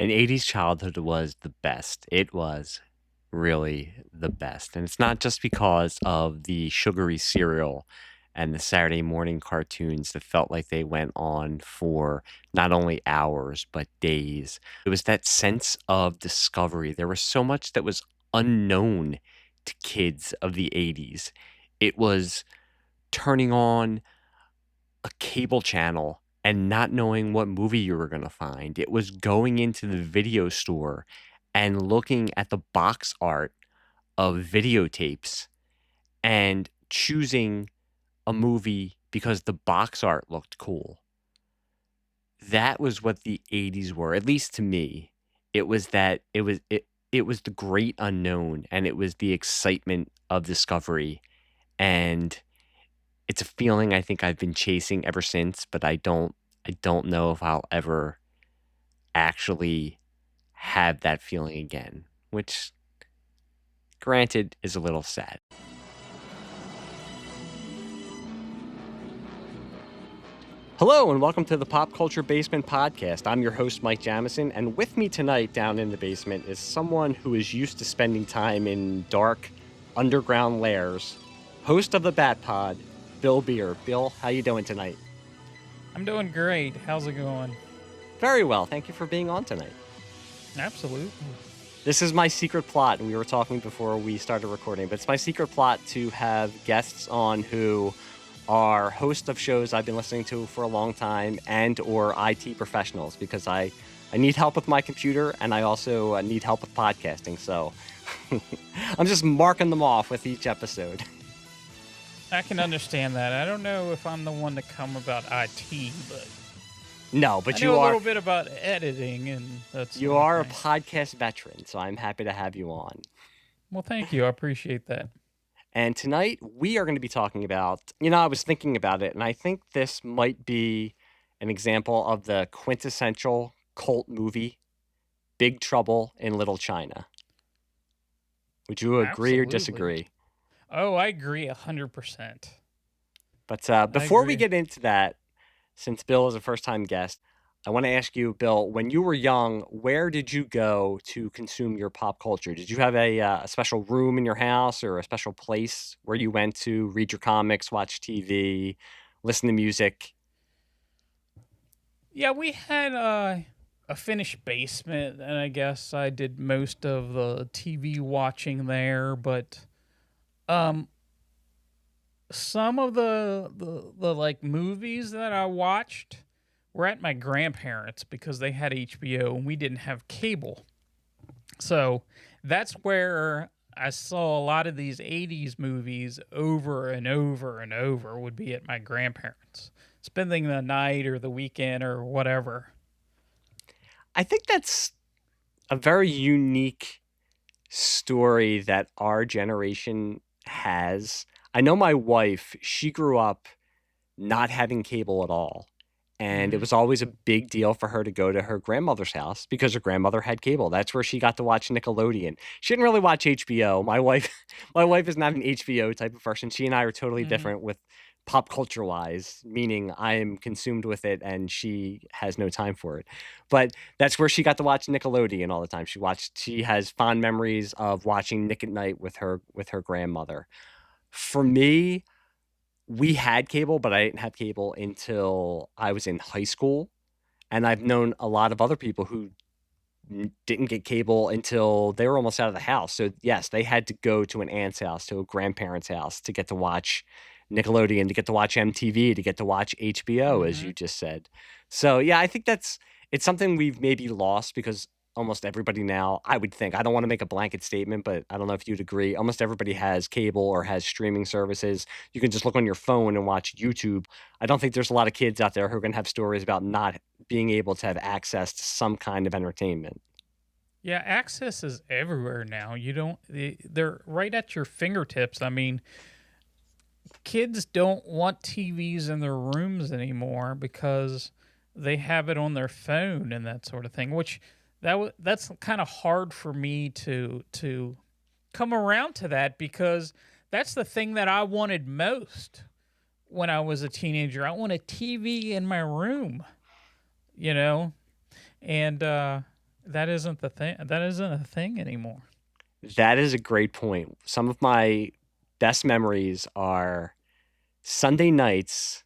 An 80s childhood was the best. It was really the best. And it's not just because of the sugary cereal and the Saturday morning cartoons that felt like they went on for not only hours, but days. It was that sense of discovery. There was so much that was unknown to kids of the 80s. It was turning on a cable channel and not knowing what movie you were going to find. It was going into the video store and looking at the box art of videotapes and choosing a movie because the box art looked cool. That was what the 80s were, at least to me. It was that it was the great unknown, and it was the excitement of discovery, and it's a feeling I think I've been chasing ever since, but I don't know if I'll ever actually have that feeling again, which granted is a little sad. Hello and welcome to the Pop Culture Basement Podcast. I'm your host, Mike Jamison, and with me tonight down in the basement is someone who is used to spending time in dark, underground lairs, host of the Bat Pod, Bill Bere. Bill, how you doing tonight? I'm doing great. How's it going? Very well. Thank you for being on tonight. Absolutely. This is my secret plot, and we were talking before we started recording, but it's my secret plot to have guests on who are hosts of shows I've been listening to for a long time and or IT professionals, because I need help with my computer, and I also need help with podcasting, so I'm just marking them off with each episode. I can understand that. I don't know if I'm the one to come about IT, but No, but I you know a are little bit about editing and that's you are a podcast veteran, so I'm happy to have you on. Well, thank you. I appreciate that. And tonight we are going to be talking about, I was thinking about it, and I think this might be an example of the quintessential cult movie, Big Trouble in Little China. Would you agree or Absolutely. disagree? Oh, I agree 100%. But before we get into that, since Bill is a first-time guest, I want to ask you, Bill, when you were young, where did you go to consume your pop culture? Did you have a special room in your house or a special place where you went to read your comics, watch TV, listen to music? Yeah, we had a finished basement, and I guess I did most of the TV watching there, but um some of the like movies that I watched were at my grandparents because they had HBO and we didn't have cable. So that's where I saw a lot of these 80s movies over and over and over would be at my grandparents, spending the night or the weekend or whatever. I think that's a very unique story that our generation has. I know my wife, she grew up not having cable at all. And it Mm. was always a big deal for her to go to her grandmother's house because her grandmother had cable. That's where she got to watch Nickelodeon. She didn't really watch HBO. My wife my wife is not an HBO type of person. She and I are totally Mm. different with pop culture wise, meaning I am consumed with it and she has no time for it. But that's where she got to watch Nickelodeon all the time. She has fond memories of watching Nick at Night with her grandmother. For me, we had cable, but I didn't have cable until I was in high school, and I've known a lot of other people who didn't get cable until they were almost out of the house. So, yes, they had to go to an aunt's house, to a grandparent's house to get to watch Nickelodeon, to get to watch MTV, to get to watch HBO, as Mhm. you just said. So, yeah, I think it's something we've maybe lost because almost everybody now, I would think, I don't want to make a blanket statement, but I don't know if you'd agree. Almost everybody has cable or has streaming services. You can just look on your phone and watch YouTube. I don't think there's a lot of kids out there who are going to have stories about not being able to have access to some kind of entertainment. Yeah, access is everywhere now. You don't they're right at your fingertips. I mean, kids don't want TVs in their rooms anymore because they have it on their phone and that sort of thing, which that's kind of hard for me to come around to that because that's the thing that I wanted most when I was a teenager. I want a TV in my room, you know? And That isn't the thing. That isn't a thing anymore. That is a great point. Some of my best memories are Sunday nights.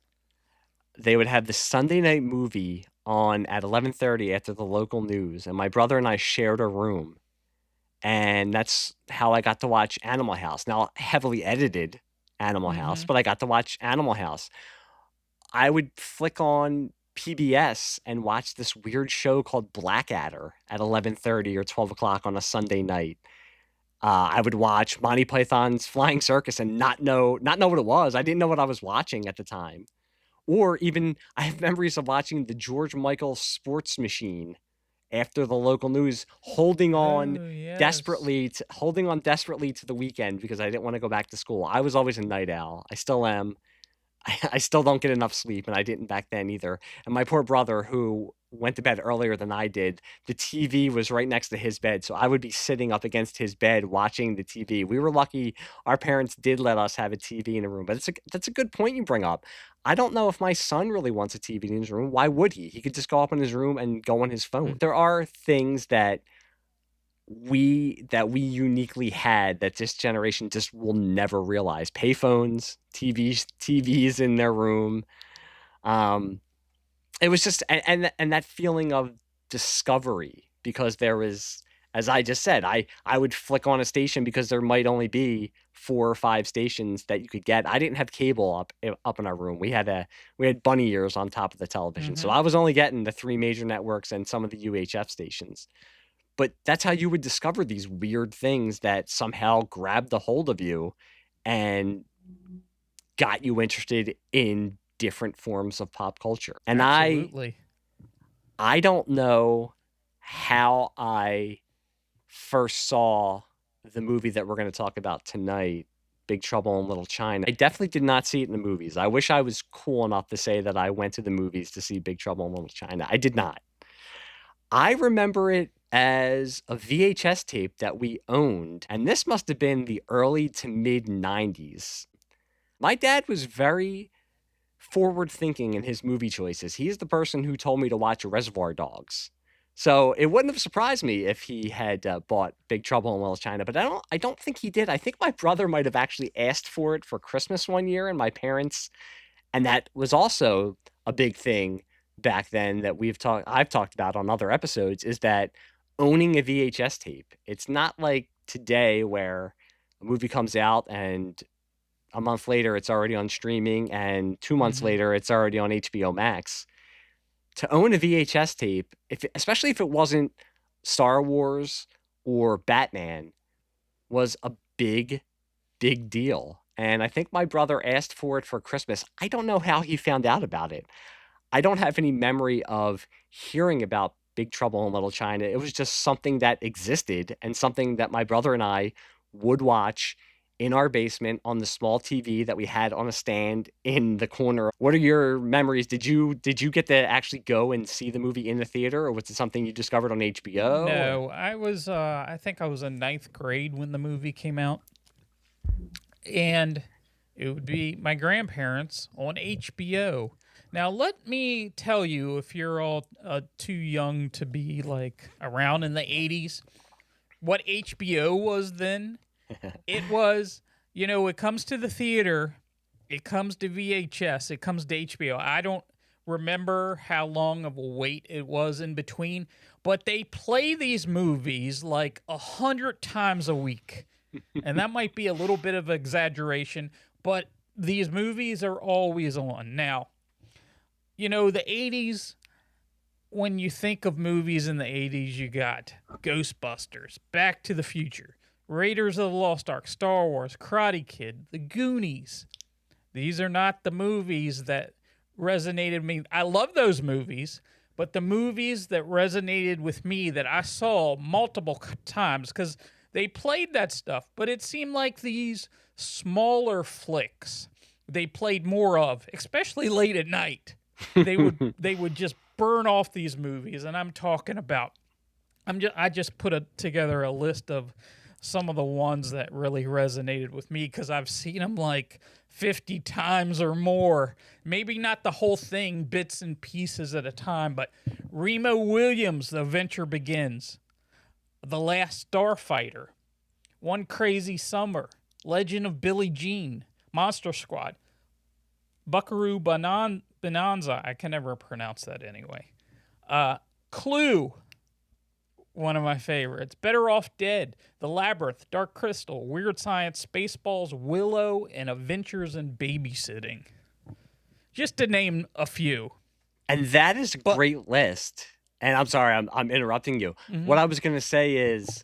They would have the Sunday night movie on at 11:30 after the local news, and my brother and I shared a room, and that's how I got to watch Animal House. Now, heavily edited Animal House, Mm-hmm. but I got to watch Animal House. I would flick on PBS and watch this weird show called Blackadder at 11:30 or 12 o'clock on a Sunday night. I would watch Monty Python's Flying Circus and not know what it was. I didn't know what I was watching at the time. Or even I have memories of watching the George Michael Sports Machine after the local news, Oh yes. holding on desperately to the weekend because I didn't want to go back to school. I was always a night owl. I still am. I still don't get enough sleep, and I didn't back then either. And my poor brother, who went to bed earlier than I did, the TV was right next to his bed, so I would be sitting up against his bed watching the TV. We were lucky our parents did let us have a TV in a room, but that's a good point you bring up. I don't know if my son really wants a TV in his room. Why would he? He could just go up in his room and go on his phone. There are things that we uniquely had that this generation just will never realize. Payphones, TVs in their room. Um, it was just and that feeling of discovery because there was, as I just said, I would flick on a station because there might only be 4 or 5 stations that you could get. I didn't have cable up in our room. We had bunny ears on top of the television. So Mm-hmm. I was only getting the 3 major networks and some of the UHF stations. But that's how you would discover these weird things that somehow grabbed a hold of you and got you interested in different forms of pop culture. And Absolutely. I don't know how I first saw the movie that we're going to talk about tonight, Big Trouble in Little China. I definitely did not see it in the movies. I wish I was cool enough to say that I went to the movies to see Big Trouble in Little China. I did not. I remember it as a VHS tape that we owned, and this must have been the early to mid 90s. My dad was very forward thinking in his movie choices. He's the person who told me to watch Reservoir Dogs. So it wouldn't have surprised me if he had bought Big Trouble in Little China, but I don't think he did. I think my brother might have actually asked for it for Christmas one year, and my parents, and that was also a big thing back then that I've talked about on other episodes, is that owning a VHS tape. It's not like today where a movie comes out and a month later it's already on streaming and 2 months Mm-hmm. later it's already on HBO Max. To own a VHS tape, especially if it wasn't Star Wars or Batman, was a big deal. And I think my brother asked for it for Christmas. I don't know how he found out about it. I don't have any memory of hearing about Big Trouble in Little China. It was just something that existed and something that my brother and I would watch in our basement on the small TV that we had on a stand in the corner. What are your memories? Did you get to actually go and see the movie in the theater, or was it something you discovered on HBO? Or No, I think I was in ninth grade when the movie came out, and it would be my grandparents on HBO. Now, let me tell you, if you're all too young to be like around in the 80s, what HBO was then. It was, it comes to the theater, it comes to VHS, it comes to HBO. I don't remember how long of a wait it was in between, but they play these movies like 100 times a week. And that might be a little bit of exaggeration, but these movies are always on. Now, the 80s, when you think of movies in the 80s, you got Ghostbusters, Back to the Future, Raiders of the Lost Ark, Star Wars, Karate Kid, The Goonies. These are not the movies that resonated with me. I love those movies, but the movies that resonated with me that I saw multiple times, because they played that stuff, but it seemed like these smaller flicks they played more of, especially late at night. They would just burn off these movies, and I'm talking about. I just put together a list of some of the ones that really resonated with me because I've seen them like 50 times or more. Maybe not the whole thing, bits and pieces at a time, but Remo Williams, The Adventure Begins, The Last Starfighter, One Crazy Summer, Legend of Billie Jean, Monster Squad, Buckaroo Bonanza. I can never pronounce that anyway. Clue, one of my favorites. Better Off Dead, The Labyrinth, Dark Crystal, Weird Science, Spaceballs, Willow, and Adventures in Babysitting. Just to name a few. And that is a But great list. And I'm sorry, I'm interrupting you. What I was going to say is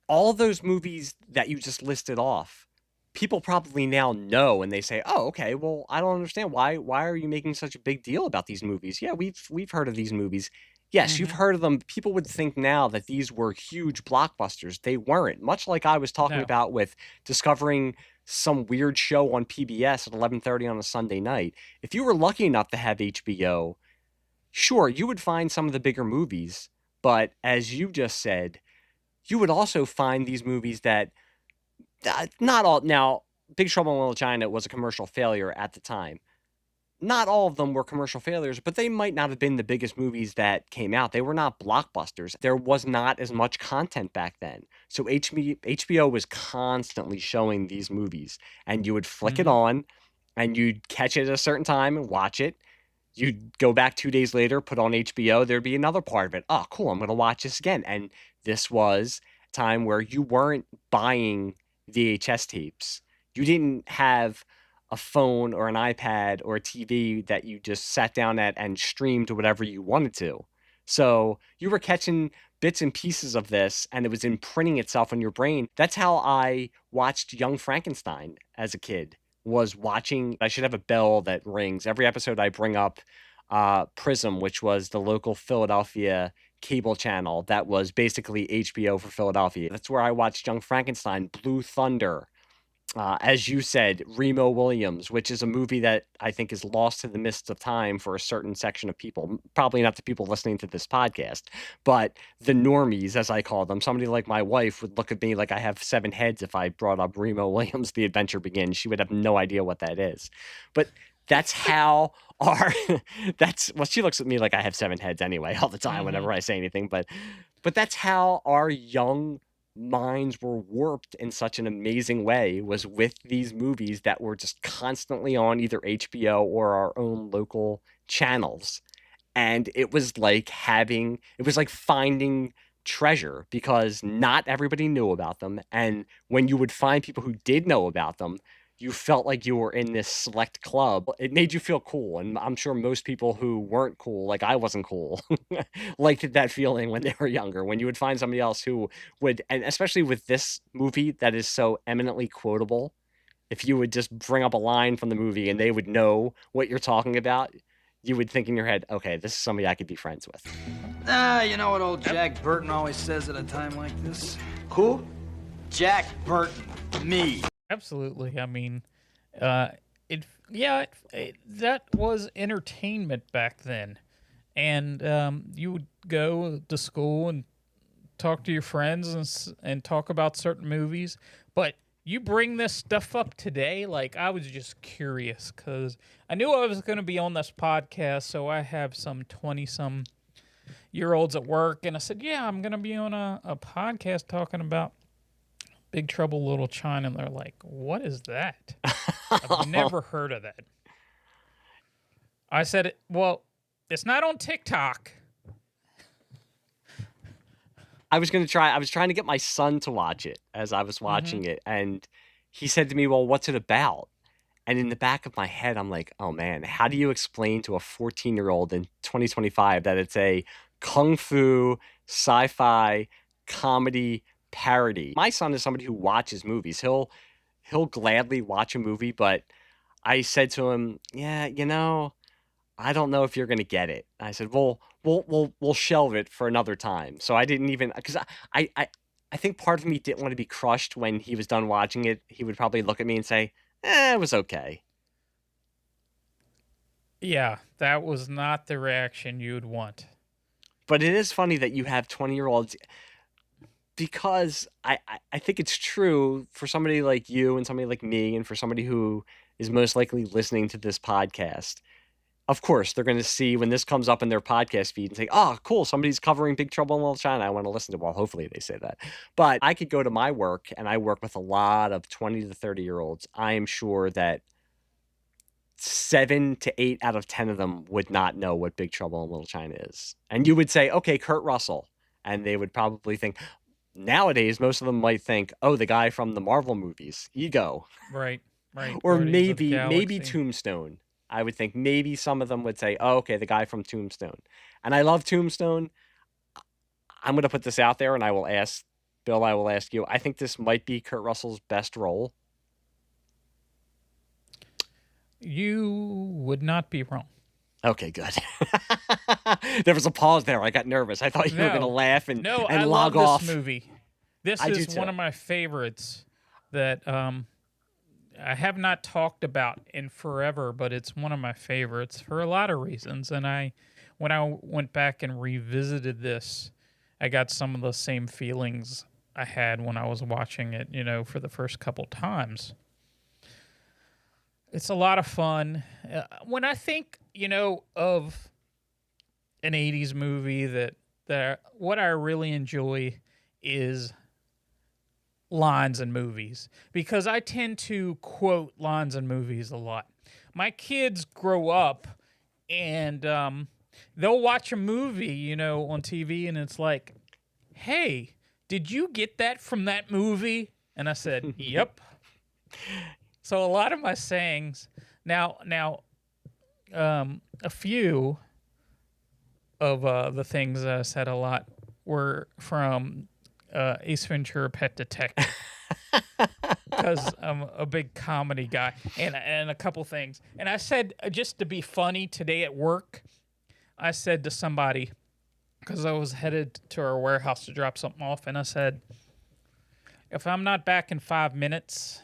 all those movies that you just listed off, people probably now know, and they say, "Oh, okay. Well, I don't understand why are you making such a big deal about these movies?" Yeah, we've heard of these movies. Yes, you've heard of them. People would think now that these were huge blockbusters. They weren't. Much like I was talking no. about with discovering some weird show on PBS at 11:30 on a Sunday night. If you were lucky enough to have HBO, sure, you would find some of the bigger movies, but as you just said, you would also find these movies that not all. Now, Big Trouble in Little China was a commercial failure at the time. Not all of them were commercial failures, but they might not have been the biggest movies that came out. They were not blockbusters. There was not as much content back then. So HBO was constantly showing these movies, and you would flick it on, and you'd catch it at a certain time and watch it. You'd go back 2 days later, put on HBO, there'd be another part of it. Oh, cool, I'm going to watch this again. And this was a time where you weren't buying VHS tapes. You didn't have a phone or an iPad or a TV that you just sat down at and streamed whatever you wanted to. So you were catching bits and pieces of this, and it was imprinting itself on your brain. That's how I watched Young Frankenstein as a kid, was watching. I should have a bell that rings. Every episode I bring up Prism, which was the local Philadelphia cable channel that was basically HBO for Philadelphia. That's where I watched Young Frankenstein, Blue Thunder, as you said, Remo Williams, which is a movie that I think is lost to the mists of time for a certain section of people. Probably not the people listening to this podcast, but the normies, as I call them. Somebody like my wife would look at me like I have 7 heads if I brought up Remo Williams, The Adventure Begins. She would have no idea what that is. But that's how our that's well, she looks at me like I have 7 heads anyway all the time whenever I say anything. But that's how our young minds were warped in such an amazing way, was with these movies that were just constantly on either HBO or our own local channels. And it was like finding treasure, because not everybody knew about them. And when you would find people who did know about them, you felt like you were in this select club. It made you feel cool. And I'm sure most people who weren't cool, like I wasn't cool, liked that feeling when they were younger. When you would find somebody else who would, and especially with this movie that is so eminently quotable, if you would just bring up a line from the movie and they would know what you're talking about, you would think in your head, okay, this is somebody I could be friends with. You know what old Jack Burton always says at a time like this? Who? Jack Burton. Me. Absolutely. I mean, that was entertainment back then. And you would go to school and talk to your friends and talk about certain movies. But you bring this stuff up today, like, I was just curious because I knew I was going to be on this podcast, so I have some 20-some-year-olds at work, and I said, yeah, I'm going to be on a podcast talking about Big Trouble Little China, and they're like, what is that? I've never heard of that. I said, well, it's not on TikTok. I was trying to get my son to watch it as I was watching it, and he said to me, well, what's it about? And in the back of my head, I'm like, oh man, how do you explain to a 14-year-old in 2025 that it's a kung fu, sci-fi, comedy parody? My son is somebody who watches movies. He'll gladly watch a movie, but I said to him, yeah, I don't know if you're gonna get it. I said, well, we'll shelve it for another time. So I didn't even, because I think part of me didn't want to be crushed when he was done watching it. He would probably look at me and say, it was okay. Yeah, that was not the reaction you'd want. But it is funny that you have 20-year-olds. because I think it's true for somebody like you and somebody like me and for somebody who is most likely listening to this podcast. Of course, they're going to see when this comes up in their podcast feed and say, oh, cool, somebody's covering Big Trouble in Little China. I want to listen to it. Well, hopefully they say that. But I could go to my work, and I work with a lot of 20 to 30-year-olds. I am sure that 7 to 8 out of 10 of them would not know what Big Trouble in Little China is. And you would say, okay, Kurt Russell. And they would probably think, nowadays, most of them might think, oh, the guy from the Marvel movies, Ego. Right. Or Guardians of the maybe Galaxy. Tombstone. I would think maybe some of them would say, oh, okay, the guy from Tombstone. And I love Tombstone. I'm going to put this out there, and I will ask, Bill, I will ask you. I think this might be Kurt Russell's best role. You would not be wrong. Okay, good. There was a pause there. I got nervous. I thought you were going to laugh and I log love off. this movie. This I do is too. one of my favorites that I have not talked about in forever, but it's one of my favorites for a lot of reasons. And when I went back and revisited this, I got some of the same feelings I had when I was watching it, for the first couple times. It's a lot of fun. When I think, of an 80s movie that what I really enjoy is lines in movies, because I tend to quote lines in movies a lot. My kids grow up and they'll watch a movie, on TV, and it's like, hey, did you get that from that movie? And I said, yep. So a lot of my sayings now, a few of the things that I said a lot were from Ace Ventura: Pet Detective, because I'm a big comedy guy, and a couple things. And I said, just to be funny today at work, I said to somebody, because I was headed to our warehouse to drop something off, and I said, if I'm not back in 5 minutes,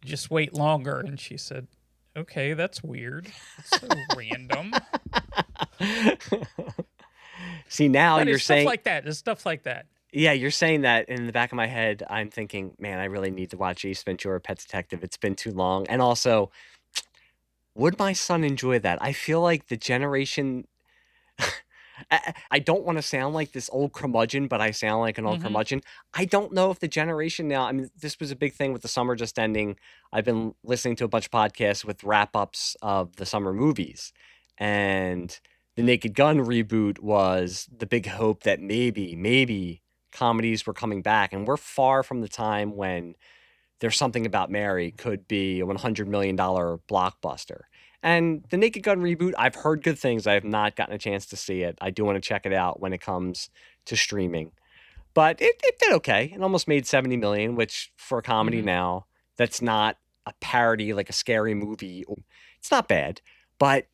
just wait longer. And she said, okay, that's weird. It's so random. See, now But you're it's saying stuff like that. It's stuff like that. Yeah, you're saying that, and in the back of my head, I'm thinking, man, I really need to watch Ace Ventura: Pet Detective. It's been too long. And also, would my son enjoy that? I feel like the generation. I don't want to sound like this old curmudgeon, but I sound like an old curmudgeon. I don't know if the generation now. I mean, this was a big thing with the summer just ending. I've been listening to a bunch of podcasts with wrap ups of the summer movies, and the Naked Gun reboot was the big hope that maybe comedies were coming back, and we're far from the time when There's Something About Mary could be a $100 million blockbuster. And the Naked Gun reboot, I've heard good things. I have not gotten a chance to see it. I do want to check it out when it comes to streaming. But it did okay. It almost made $70 million, which for a comedy now, that's not a parody like a scary movie. It's not bad. But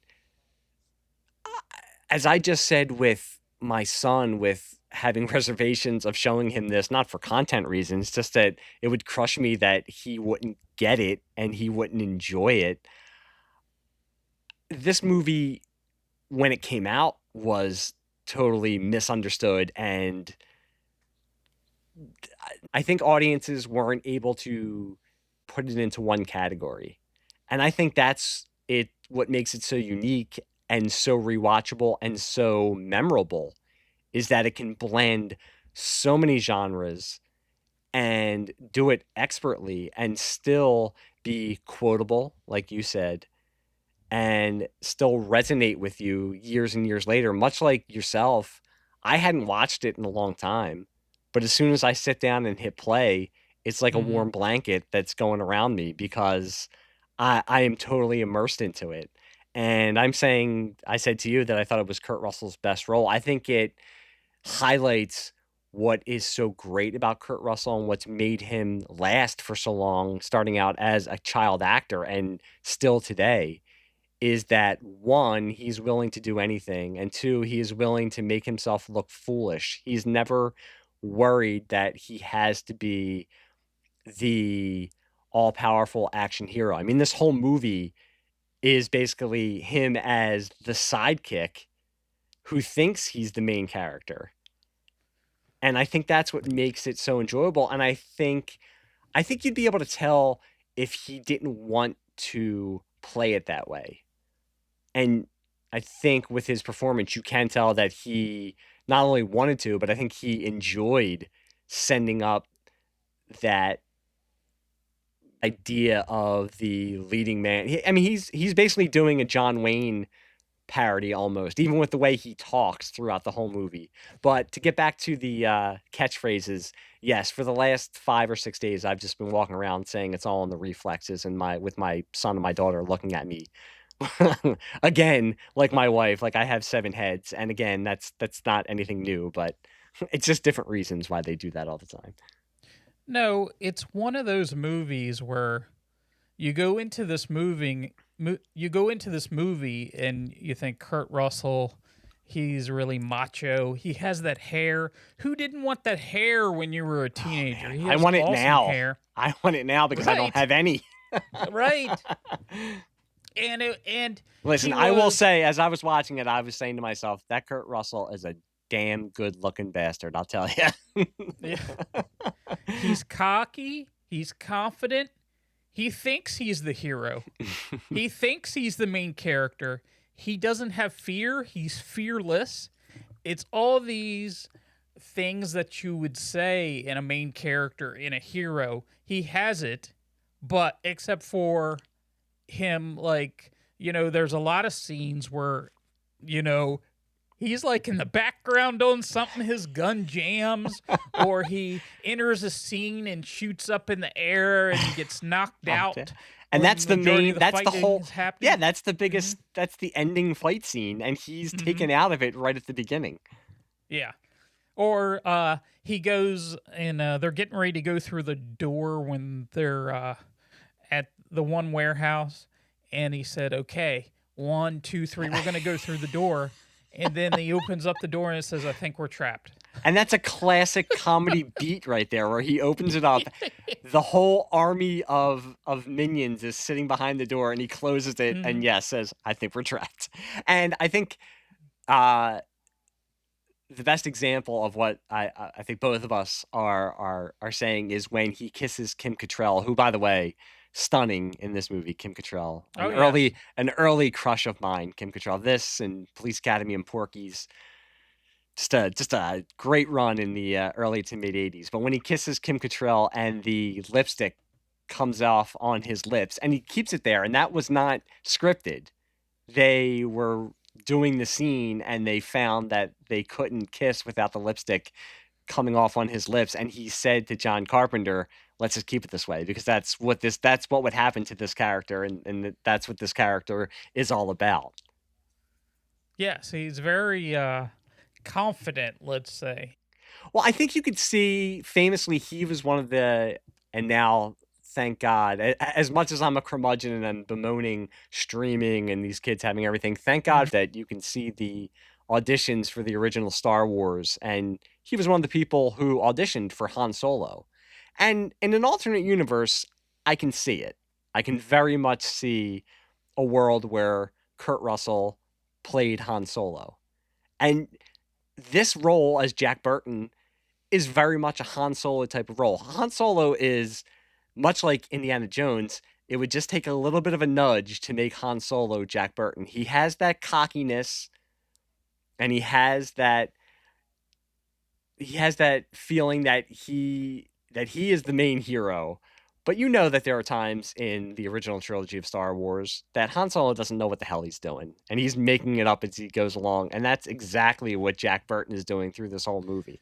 as I just said with my son, with having reservations of showing him this, not for content reasons, just that it would crush me that he wouldn't get it and he wouldn't enjoy it. This movie, when it came out, was totally misunderstood, and I think audiences weren't able to put it into one category. And I think that's what makes it so unique and so rewatchable and so memorable, is that it can blend so many genres and do it expertly and still be quotable, like you said, and still resonate with you years and years later. Much like yourself, I hadn't watched it in a long time, but as soon as I sit down and hit play, it's like a warm blanket that's going around me, because I am totally immersed into it. And I said to you that I thought it was Kurt Russell's best role. I think it highlights what is so great about Kurt Russell and what's made him last for so long, starting out as a child actor and still today, is that one, he's willing to do anything, and two, he is willing to make himself look foolish. He's never worried that he has to be the all-powerful action hero. I mean, this whole movie is basically him as the sidekick who thinks he's the main character. And I think that's what makes it so enjoyable. And I think you'd be able to tell if he didn't want to play it that way. And I think with his performance, you can tell that he not only wanted to, but I think he enjoyed sending up that idea of the leading man. I mean, he's basically doing a John Wayne parody almost, even with the way he talks throughout the whole movie. But to get back to the catchphrases, yes, for the last 5 or 6 days, I've just been walking around saying it's all in the reflexes, and with my son and my daughter looking at me. Again, like my wife, like I have 7 heads, and again, that's not anything new, but it's just different reasons why they do that all the time. No, it's one of those movies where you go into this movie, and you think Kurt Russell, he's really macho. He has that hair. Who didn't want that hair when you were a teenager? He I has want it awesome now. hair. I want it now because I don't Right. have any. Right. And Listen, he I will was- say, as I was watching it, I was saying to myself, that Kurt Russell is a damn good-looking bastard, I'll tell you. Yeah. He's cocky. He's confident. He thinks he's the hero. He thinks he's the main character. He doesn't have fear. He's fearless. It's all these things that you would say in a main character, in a hero. He has it, but except for him, like, there's a lot of scenes where, he's like in the background doing something, his gun jams, or he enters a scene and shoots up in the air and gets knocked out. And when that's the majority main, of that's the fighting whole, is happening. yeah, that's the biggest, that's the ending fight scene, and he's taken out of it right at the beginning. Yeah. Or he goes and they're getting ready to go through the door when they're at the one warehouse, and he said, "Okay, 1, 2, 3, we're going to go through the door." And then he opens up the door and it says, "I think we're trapped." And that's a classic comedy beat right there, where he opens it up. The whole army of minions is sitting behind the door, and he closes it, and says, "I think we're trapped." And I think the best example of what I think both of us are saying is when he kisses Kim Cattrall, who, by the way, stunning in this movie. Kim Cattrall, an early crush of mine. Kim Cattrall, this and Police Academy and Porky's, just a great run in the early to mid '80s. But when he kisses Kim Cattrall and the lipstick comes off on his lips, and he keeps it there, and that was not scripted. They were doing the scene, and they found that they couldn't kiss without the lipstick coming off on his lips, and he said to John Carpenter, "Let's just keep it this way, because that's what would happen to this character, and that's what this character is all about." Yes, he's very confident, let's say. Well, I think you could see, famously, he was one of the, and now, thank God, as much as I'm a curmudgeon and I'm bemoaning streaming and these kids having everything, thank God that you can see the auditions for the original Star Wars, and he was one of the people who auditioned for Han Solo. And in an alternate universe, I can see it. I can very much see a world where Kurt Russell played Han Solo. And this role as Jack Burton is very much a Han Solo type of role. Han Solo is much like Indiana Jones. It would just take a little bit of a nudge to make Han Solo Jack Burton. He has that cockiness, and he has that feeling that he is the main hero. But you know that there are times in the original trilogy of Star Wars that Han Solo doesn't know what the hell he's doing, and he's making it up as he goes along, and that's exactly what Jack Burton is doing through this whole movie.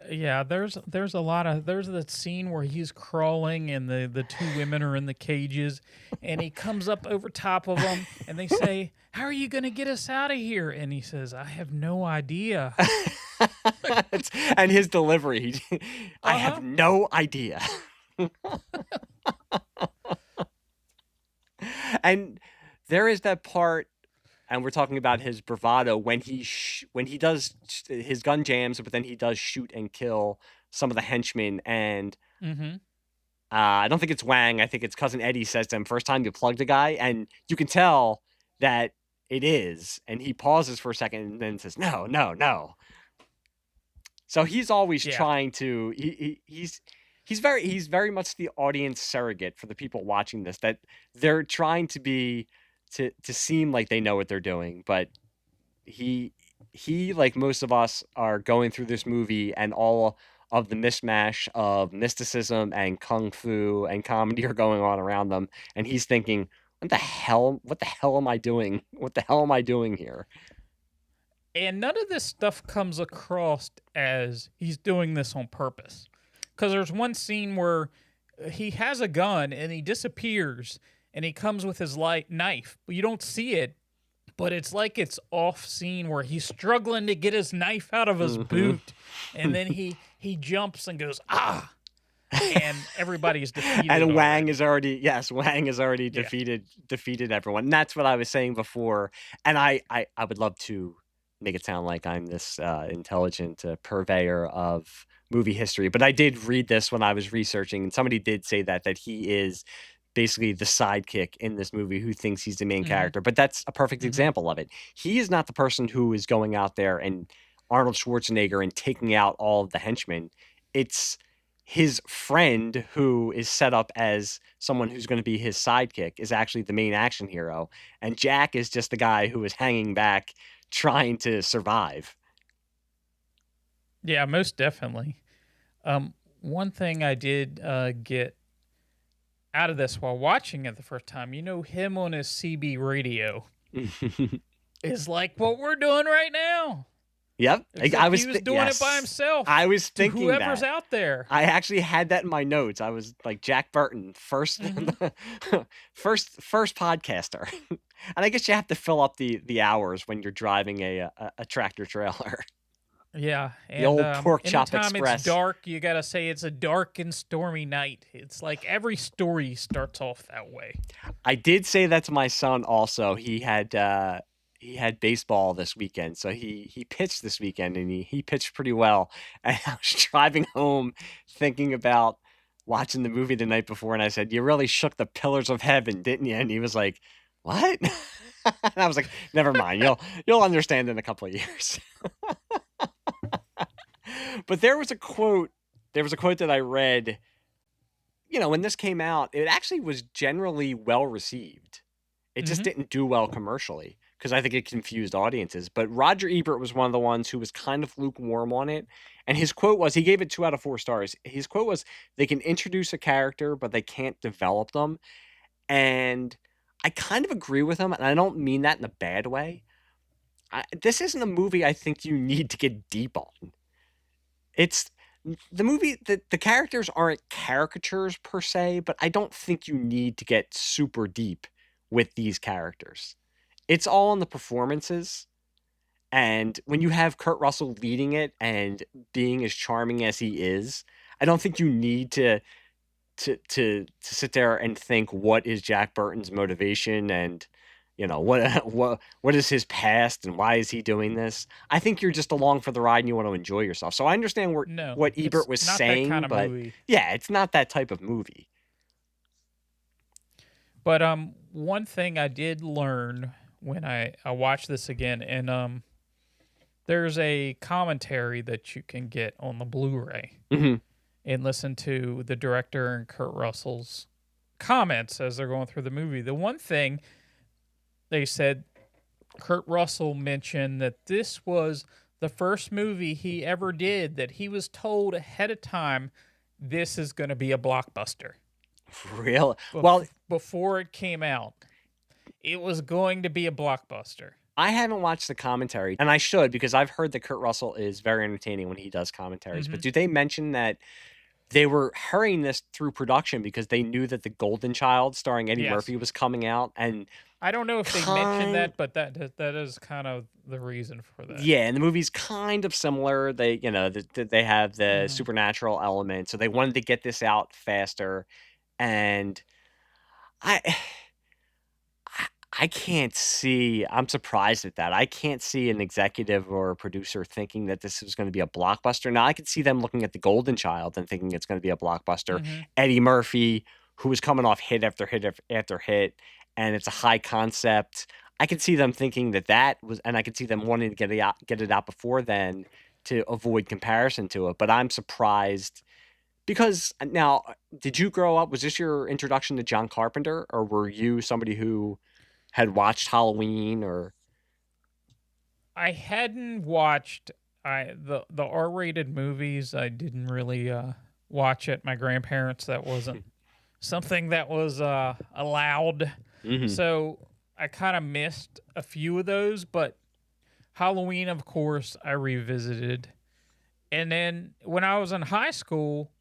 Yeah, there's that scene where he's crawling and the two women are in the cages, and he comes up over top of them, and they say, "How are you going to get us out of here?" And he says, "I have no idea." And his delivery, I have no idea. And there is that part, and we're talking about his bravado when he does his gun jams, but then he does shoot and kill some of the henchmen. And I don't think it's Wang. I think it's Cousin Eddie says to him, "First time you plugged a guy," and you can tell that it is. And he pauses for a second and then says, "No, no, no." So he's always Yeah. trying to he's very much the audience surrogate for the people watching this, that they're trying to be to seem like they know what they're doing, but he like most of us are going through this movie, and all of the mishmash of mysticism and kung fu and comedy are going on around them, and he's thinking, what the hell am I doing? What the hell am I doing here? And none of this stuff comes across as he's doing this on purpose. Because there's one scene where he has a gun and he disappears and he comes with his light knife. You don't see it, but it's like it's off scene where he's struggling to get his knife out of his boot, and then he jumps and goes, ah, and everybody's defeated. And Wang already. is already defeated everyone. And that's what I was saying before. And I would love to make it sound like I'm this intelligent purveyor of movie history, but I did read this when I was researching, and somebody did say that he is basically the sidekick in this movie who thinks he's the main character. But that's a perfect example of it. He is not the person who is going out there and Arnold Schwarzenegger and taking out all of the henchmen. It's his friend, who is set up as someone who's going to be his sidekick, is actually the main action hero, and Jack is just the guy who is hanging back trying to survive. Yeah, most definitely. One thing I did get out of this while watching it the first time, him on his CB radio is like what we're doing right now. Yep, I was doing it by himself. I was thinking whoever's that. out there. I actually had that in my notes. I was like, Jack Burton, first podcaster. And I guess you have to fill up the hours when you're driving a tractor trailer. Yeah, and The old Pork Chop anytime Express. it's dark, you gotta say it's a dark and stormy night. It's like every story starts off that way. I did say that to my son also. He had baseball this weekend, so he pitched this weekend, and he pitched pretty well. And I was driving home thinking about watching the movie the night before, and I said, "You really shook the pillars of heaven, didn't you?" And he was like, "What?" And I was like, "Never mind. You'll understand in a couple of years." But there was a quote that I read, when this came out, it actually was generally well received. It just didn't do well commercially, because I think it confused audiences. But Roger Ebert was one of the ones who was kind of lukewarm on it. And his quote was, he gave it 2 out of 4 stars. His quote was, "They can introduce a character, but they can't develop them." And I kind of agree with him, and I don't mean that in a bad way. This isn't a movie I think you need to get deep on. It's the movie, the characters aren't caricatures per se, but I don't think you need to get super deep with these characters. It's all in the performances. And when you have Kurt Russell leading it and being as charming as he is, I don't think you need to sit there and think, what is Jack Burton's motivation, and what is his past, and why is he doing this? I think you're just along for the ride and you want to enjoy yourself. So I understand what Ebert was saying, that kind of but movie. Yeah, it's not that type of movie. But one thing I did learn when I watched this again, and there's a commentary that you can get on the Blu-ray and listen to the director and Kurt Russell's comments as they're going through the movie. The one thing they said, Kurt Russell mentioned that this was the first movie he ever did that he was told ahead of time, this is going to be a blockbuster. Real? Well, before it came out, it was going to be a blockbuster. I haven't watched the commentary, and I should, because I've heard that Kurt Russell is very entertaining when he does commentaries. But do they mention that they were hurrying this through production because they knew that The Golden Child, starring Eddie Murphy, was coming out? And I don't know if they mentioned that, but that is kind of the reason for that. Yeah, and the movie's kind of similar. They, they have the supernatural element, so they wanted to get this out faster. And I can't see, I'm surprised at that. I can't see an executive or a producer thinking that this is going to be a blockbuster. Now, I could see them looking at The Golden Child and thinking it's going to be a blockbuster. Eddie Murphy, who was coming off hit after hit after hit, and it's a high concept. I could see them thinking that was, and I could see them wanting to get it out before then, to avoid comparison to it. But I'm surprised because now, did you grow up? Was this your introduction to John Carpenter, or were you somebody who had watched Halloween or? I hadn't watched the R-rated movies. I didn't really watch at my grandparents. That wasn't something that was allowed. Mhm. So I kind of missed a few of those, but Halloween, of course, I revisited. And then when I was in high school,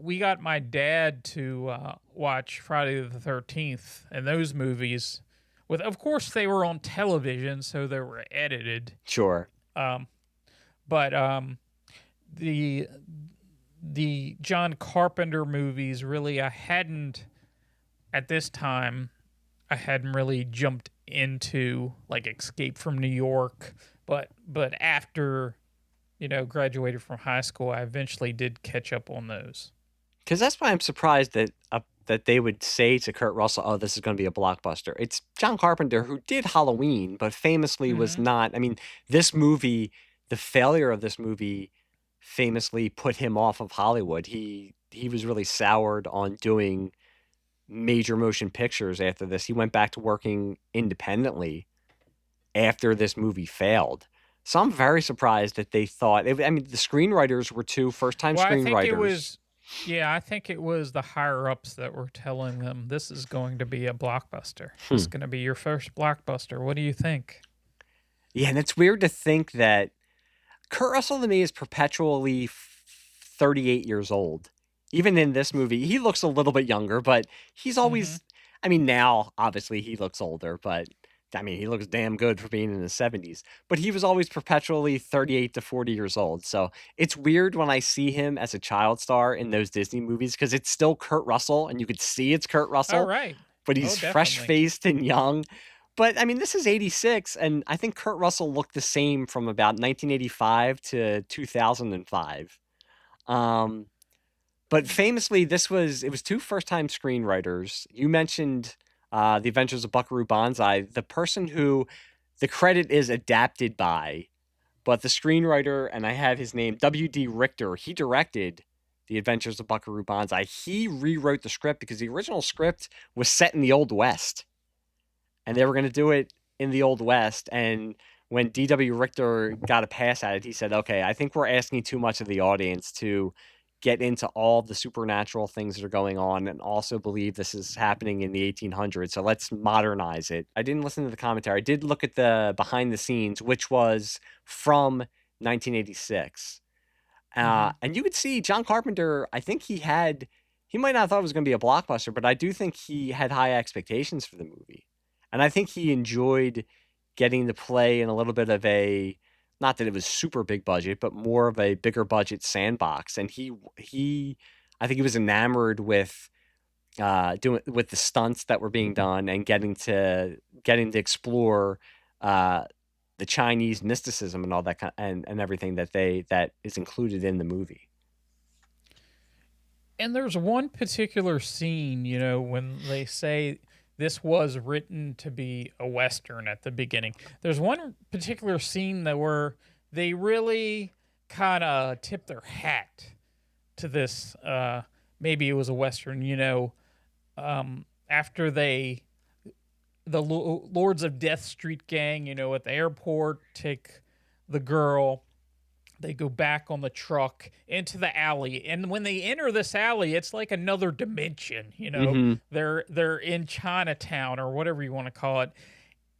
we got my dad to watch Friday the 13th and those movies. With, of course, they were on television, so they were edited. Sure. Um, but the John Carpenter movies, really, I hadn't at this time. I hadn't really jumped into like Escape from New York, but after graduated from high school, I eventually did catch up on those. Because that's why I'm surprised that they would say to Kurt Russell, "Oh, this is going to be a blockbuster." It's John Carpenter who did Halloween, but famously was Hmm. not. I mean, this movie, the failure of this movie, famously put him off of Hollywood. He was really soured on doing major motion pictures after this. He went back to working independently after this movie failed. So I'm very surprised that they thought. I mean, the screenwriters were two first-time Well, I think it screenwriters. was, yeah, I think it was the higher ups that were telling them this is going to be a blockbuster. This is Hmm. going to be your first blockbuster. What do you think? Yeah, and it's weird to think that Kurt Russell to me is perpetually 38 years old. Even in this movie, he looks a little bit younger, but he's Hmm. always, I mean, now obviously he looks older, but I mean, he looks damn good for being in his 70s. But he was always perpetually 38 to 40 years old. So it's weird when I see him as a child star in those Disney movies because it's still Kurt Russell and you could see it's Kurt All Russell, right. but Oh, he's fresh definitely. faced and young. But I mean, this is 86, and I think Kurt Russell looked the same from about 1985 to 2005. Um, but famously, it was two first-time screenwriters. You mentioned The Adventures of Buckaroo Banzai. The person who the credit is adapted by, but the screenwriter, and I have his name, W.D. Richter, he directed The Adventures of Buckaroo Banzai. He rewrote the script because the original script was set in the Old West, and they were going to do it in the Old West. And when D.W. Richter got a pass at it, he said, "Okay, I think we're asking too much of the audience to get into all the supernatural things that are going on and also believe this is happening in the 1800s. So let's modernize it." I didn't listen to the commentary. I did look at the behind the scenes, which was from 1986. Hmm. And you could see John Carpenter, I think he might not have thought it was going to be a blockbuster, but I do think he had high expectations for the movie. And I think he enjoyed getting to play in a little bit of a, not that it was super big budget, but more of a bigger budget sandbox. And I think he was enamored with doing with the stunts that were being done and getting to explore uh, the Chinese mysticism and all that and everything that is included in the movie. And there's one particular scene, when they say this was written to be a Western at the beginning. There's one particular scene that where they really kind of tip their hat to this. Maybe it was a Western, after the Lords of Death Street gang, at the airport, take the girl. They go back on the truck into the alley, and when they enter this alley, it's like another dimension. Hmm. They're in Chinatown or whatever you want to call it,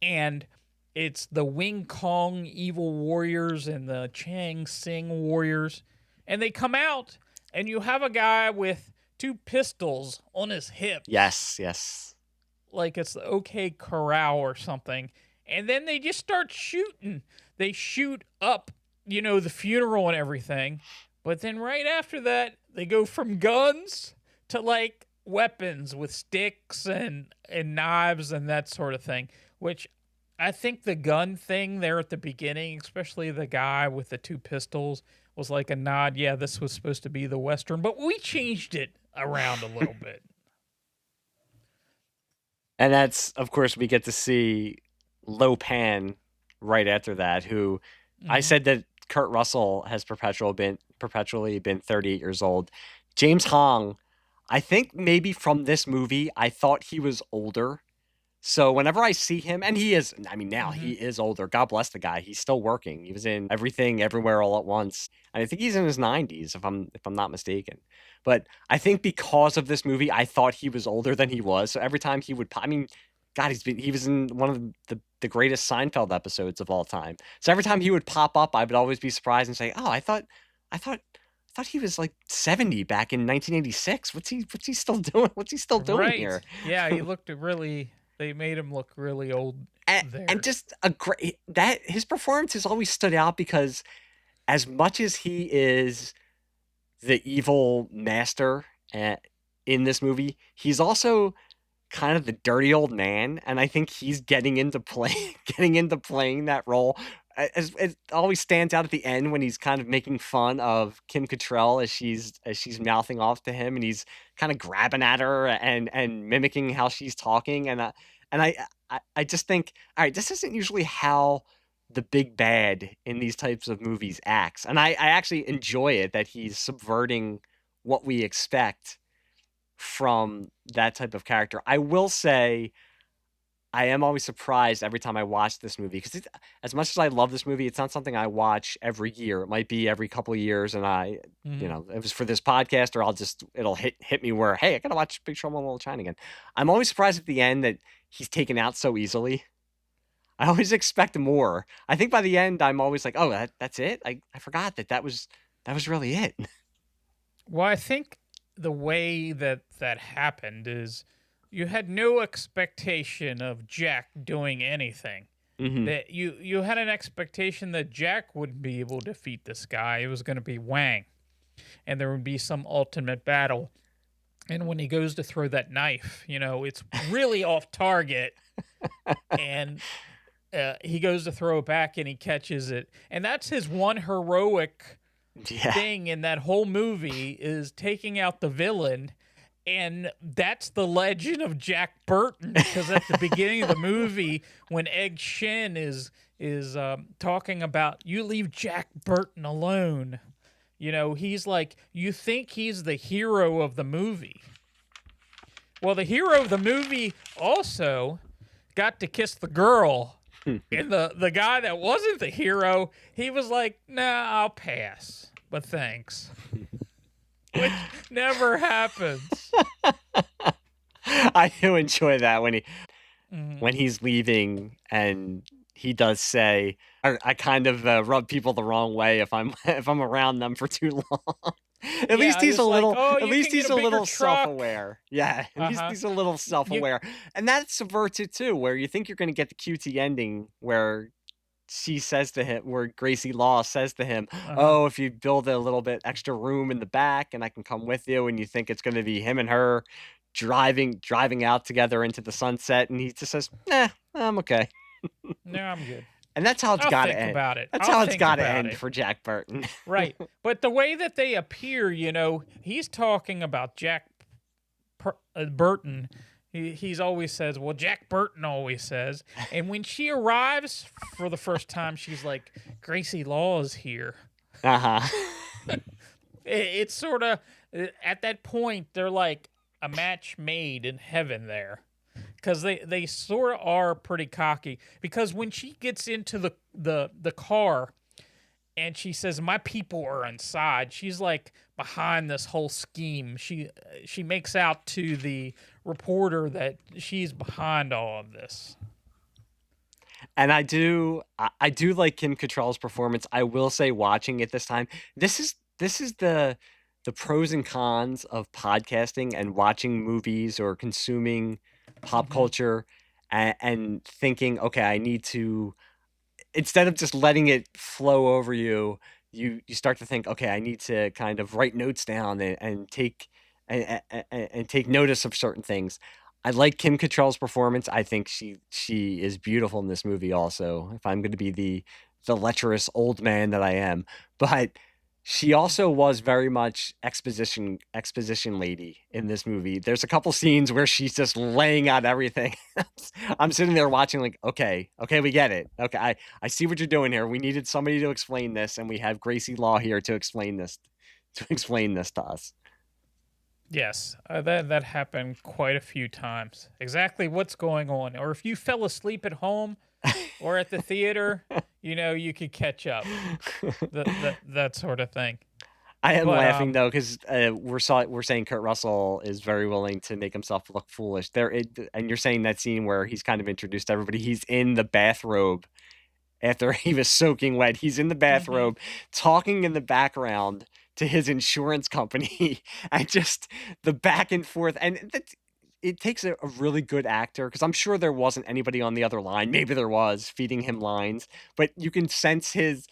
and it's the Wing Kong evil warriors and the Chang Sing warriors, and they come out, and you have a guy with two pistols on his hips, Yes, yes. like it's the OK Corral or something. And then they just start shooting. They shoot up, the funeral and everything. But then right after that, they go from guns to like weapons with sticks and knives and that sort of thing. Which I think the gun thing there at the beginning, especially the guy with the two pistols, was like a nod. Yeah, this was supposed to be the Western, but we changed it around a little bit. And that's, of course, we get to see Lo Pan right after that, who I Hmm. said that Kurt Russell has perpetually been 38 years old. James Hong, I think maybe from this movie, I thought he was older. So whenever I see him, and he is, I mean, now he is older. God bless the guy. He's still working. He was in Everything, Everywhere, All at Once. And I think he's in his 90s, if I'm not mistaken. But I think because of this movie, I thought he was older than he was. So every time he would, I mean, God, he was in one of the greatest Seinfeld episodes of all time. So every time he would pop up, I would always be surprised and say, "Oh, I thought he was like 70 back in 1986. What's he still doing? What's he still doing Right. here?" Yeah, he looked really. They made him look really old there. And just a great that his performance has always stood out because as much as he is the evil master in this movie, he's also kind of the dirty old man, and I think he's getting into playing that role. It always stands out at the end when he's kind of making fun of Kim Cattrall as she's mouthing off to him, and he's kind of grabbing at her and mimicking how she's talking, and I just think, all right, this isn't usually how the big bad in these types of movies acts, and I actually enjoy it that he's subverting what we expect from that type of character. I will say I am always surprised every time I watch this movie because as much as I love this movie, it's not something I watch every year. It might be every couple of years, and it was for this podcast, or it'll hit me where, hey, I gotta watch Big Trouble in Little China again. I'm always surprised at the end that he's taken out so easily. I always expect more. I think by the end, I'm always like, oh, that's it. I forgot that was really it. Well, I think the way that happened is you had no expectation of Jack doing anything. Mm-hmm. That you had an expectation that Jack wouldn't be able to defeat this guy. It was going to be Wang, and there would be some ultimate battle. And when he goes to throw that knife, it's really off target, and he goes to throw it back, and he catches it, and that's his one heroic thing in that whole movie is taking out the villain. And that's the legend of Jack Burton, because at the beginning of the movie, when Egg Shen is talking about, you leave Jack Burton alone, he's like, you think he's the hero of the movie. Well, the hero of the movie also got to kiss the girl, and the guy that wasn't the hero, he was like, nah, I'll pass, but thanks. Which never happens. I do enjoy that when he's leaving, and he does say, "I kind of rub people the wrong way if I'm around them for too long." At least he's a little. Like, at least he's a little truck. Self-aware. Yeah, at least he's a little self-aware, and that subverts it too. Where you think you're going to get the QT ending, where she says to him, where Gracie Law says to him, "Oh, if you build a little bit extra room in the back, and I can come with you," and you think it's going to be him and her driving out together into the sunset, and he just says, "Nah, I'm okay." No, I'm good. And that's how it's got to end. About it. That's how it's got to end for Jack Burton. Right. But the way that they appear, he's talking about Jack Burton. He's always says, well, Jack Burton always says. And when she arrives for the first time, she's like, Gracie Law is here. Uh-huh. It's sort of, at that point, they're like a match made in heaven there. Because they sort of are pretty cocky. Because when she gets into the car and she says, my people are inside, she's like behind this whole scheme. She makes out to the reporter that she's behind all of this. And I do like Kim Cattrall's performance. I will say, watching it this time, this is the pros and cons of podcasting and watching movies or consuming pop culture and thinking, okay, I need to, instead of just letting it flow over you, you start to think, okay, I need to kind of write notes down and take notice of certain things. I like Kim Cattrall's performance. I think she is beautiful in this movie also, if I'm going to be the lecherous old man that I am. But She also was very much exposition lady in this movie. There's a couple scenes where she's just laying out everything. I'm sitting there watching like, okay, we get it. Okay, I see what you're doing here. We needed somebody to explain this, and we have Gracie Law here to explain this to us. Yes, that happened quite a few times. Exactly what's going on, or if you fell asleep at home or at the theater, you could catch up. That sort of thing. I am But laughing though because we're saying Kurt Russell is very willing to make himself look foolish. And you're saying that scene where he's kind of introduced everybody. He's in the bathrobe after he was soaking wet. He's in the bathrobe, talking in the background to his insurance company, and just the back and forth. And it takes a really good actor, because I'm sure there wasn't anybody on the other line. Maybe there was feeding him lines, but you can sense his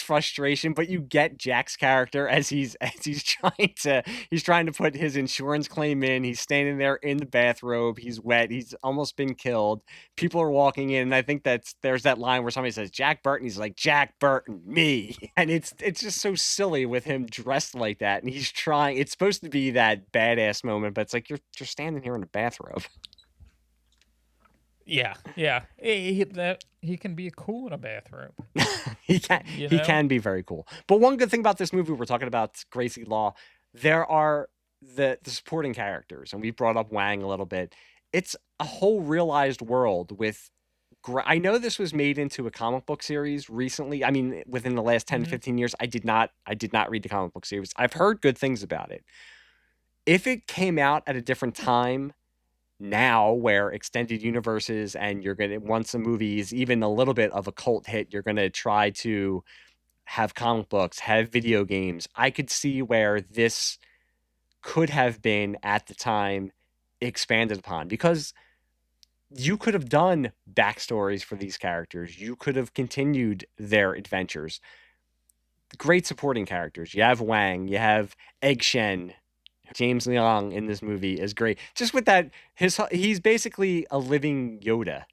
frustration. But you get Jack's character as he's trying to put his insurance claim in. He's standing there in the bathrobe. He's wet. He's almost been killed. People are walking in, and I think there's that line where somebody says Jack Burton. He's like, Jack Burton, me. And it's just so silly with him dressed like that, and he's trying. It's supposed to be that badass moment, but it's like you're standing here in a bathrobe. yeah, he can be cool in a bathrobe. He can be very cool. But one good thing about this movie, we're talking about Gracie Law, there are the supporting characters, and we brought up Wang a little bit. It's a whole realized world with. I know this was made into a comic book series recently. I mean, within the last 10 to 15 years, I did not read the comic book series. I've heard good things about it. If it came out at a different time now, where extended universes, and you're gonna, once a movie is even a little bit of a cult hit, you're gonna try to have comic books, have video games. I could see where this could have been at the time expanded upon, because you could have done backstories for these characters. You could have continued their adventures. Great supporting characters. You have Wang, you have Egg Shen. James Leong in this movie is great. Just with that, he's basically a living Yoda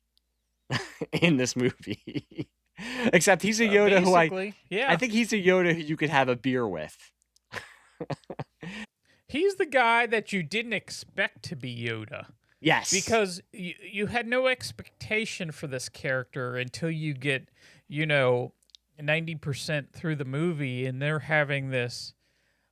in this movie. Except he's a Yoda who I think he's a Yoda who you could have a beer with. He's the guy that you didn't expect to be Yoda. Yes. Because you had no expectation for this character until you get, 90% through the movie, and they're having this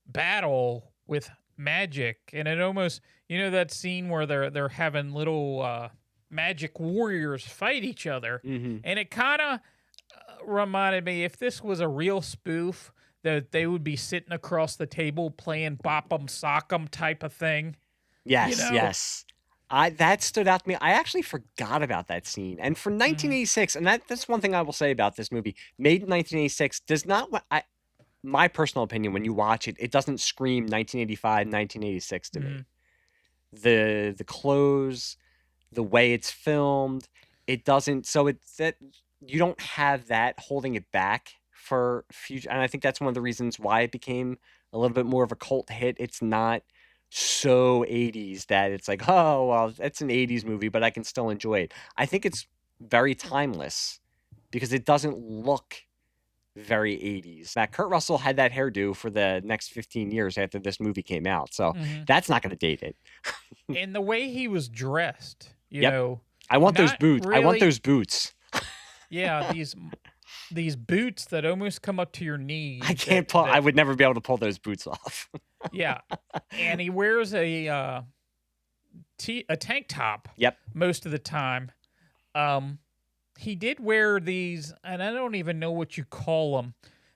battle with magic, and it almost, that scene where they're having little magic warriors fight each other, and it kind of reminded me, if this was a real spoof, that they would be sitting across the table playing bop 'em sock 'em type of thing. Yes, yes. That stood out to me. I actually forgot about that scene. And for 1986, and that's one thing I will say about this movie, made in 1986, does not, my personal opinion, when you watch it, it doesn't scream 1985, 1986 to me. The clothes, the way it's filmed, it doesn't. So it's that you don't have that holding it back for future. And I think that's one of the reasons why it became a little bit more of a cult hit. It's not so 80s that it's like, oh, well, it's an 80s movie, but I can still enjoy it. I think it's very timeless because it doesn't look very 80s. That Kurt Russell had that hairdo for the next 15 years after this movie came out. So that's not going to date it. And the way he was dressed, you know. I want those boots. Really, I want those boots. Yeah, these boots that almost come up to your knees. I can't pull. I would never be able to pull those boots off. Yeah. And he wears a tank top. Yep. Most of the time. He did wear these, and I don't even know what you call them.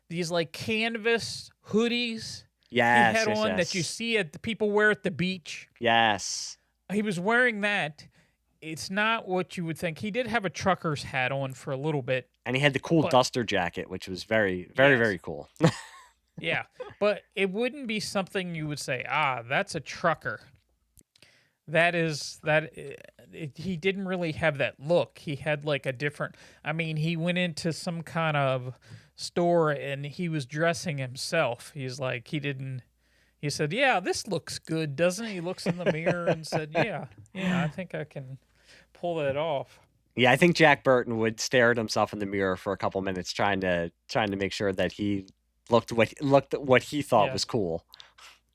These like canvas hoodies. Yes, he had on that you see the people wear at the beach. Yes. He was wearing that. It's not what you would think. He did have a trucker's hat on for a little bit. And he had the cool duster jacket, which was very, very, very cool. Yeah, but it wouldn't be something you would say, that's a trucker. He didn't really have that look. He had like a different, he went into some kind of store and he was dressing himself. He's like, he said, yeah, this looks good, doesn't it? He looks in the mirror and said, yeah, I think I can pull that off. Yeah, I think Jack Burton would stare at himself in the mirror for a couple minutes trying to make sure that he looked at what he thought was Yes. cool.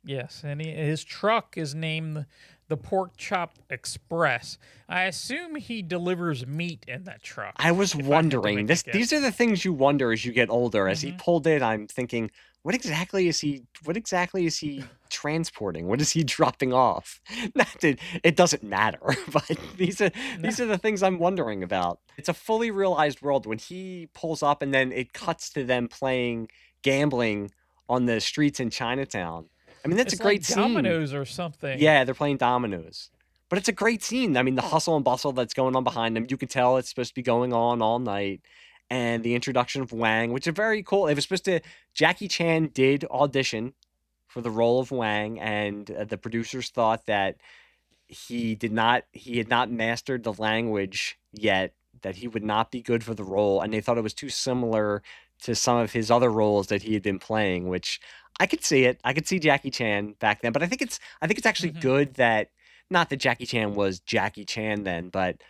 Yes, and his truck is named the Pork Chop Express. I assume he delivers meat in that truck, I was if I had to wondering make a this. These are guess. the things you wonder as you get older. As he Hmm. pulled in, I'm thinking, what exactly is he? What exactly is he transporting? What is he dropping off? Not that it doesn't matter, but No, these are the things I'm wondering about. It's a fully realized world when he pulls up, and then it cuts to them playing gambling on the streets in Chinatown. I mean, that's a it's great like scene. dominoes or something. Yeah, they're playing dominoes. But it's a great scene. I mean, the hustle and bustle that's going on behind them, you can tell it's supposed to be going on all night. And the introduction of Wang, which is very cool. It was supposed to, Jackie Chan did audition for the role of Wang, and the producers thought that he had not mastered the language yet, that he would not be good for the role, and they thought it was too similar to some of his other roles that he had been playing, which I could see it. I could see Jackie Chan back then, but I think it's actually Hmm. good that not that Jackie Chan was Jackie Chan then, but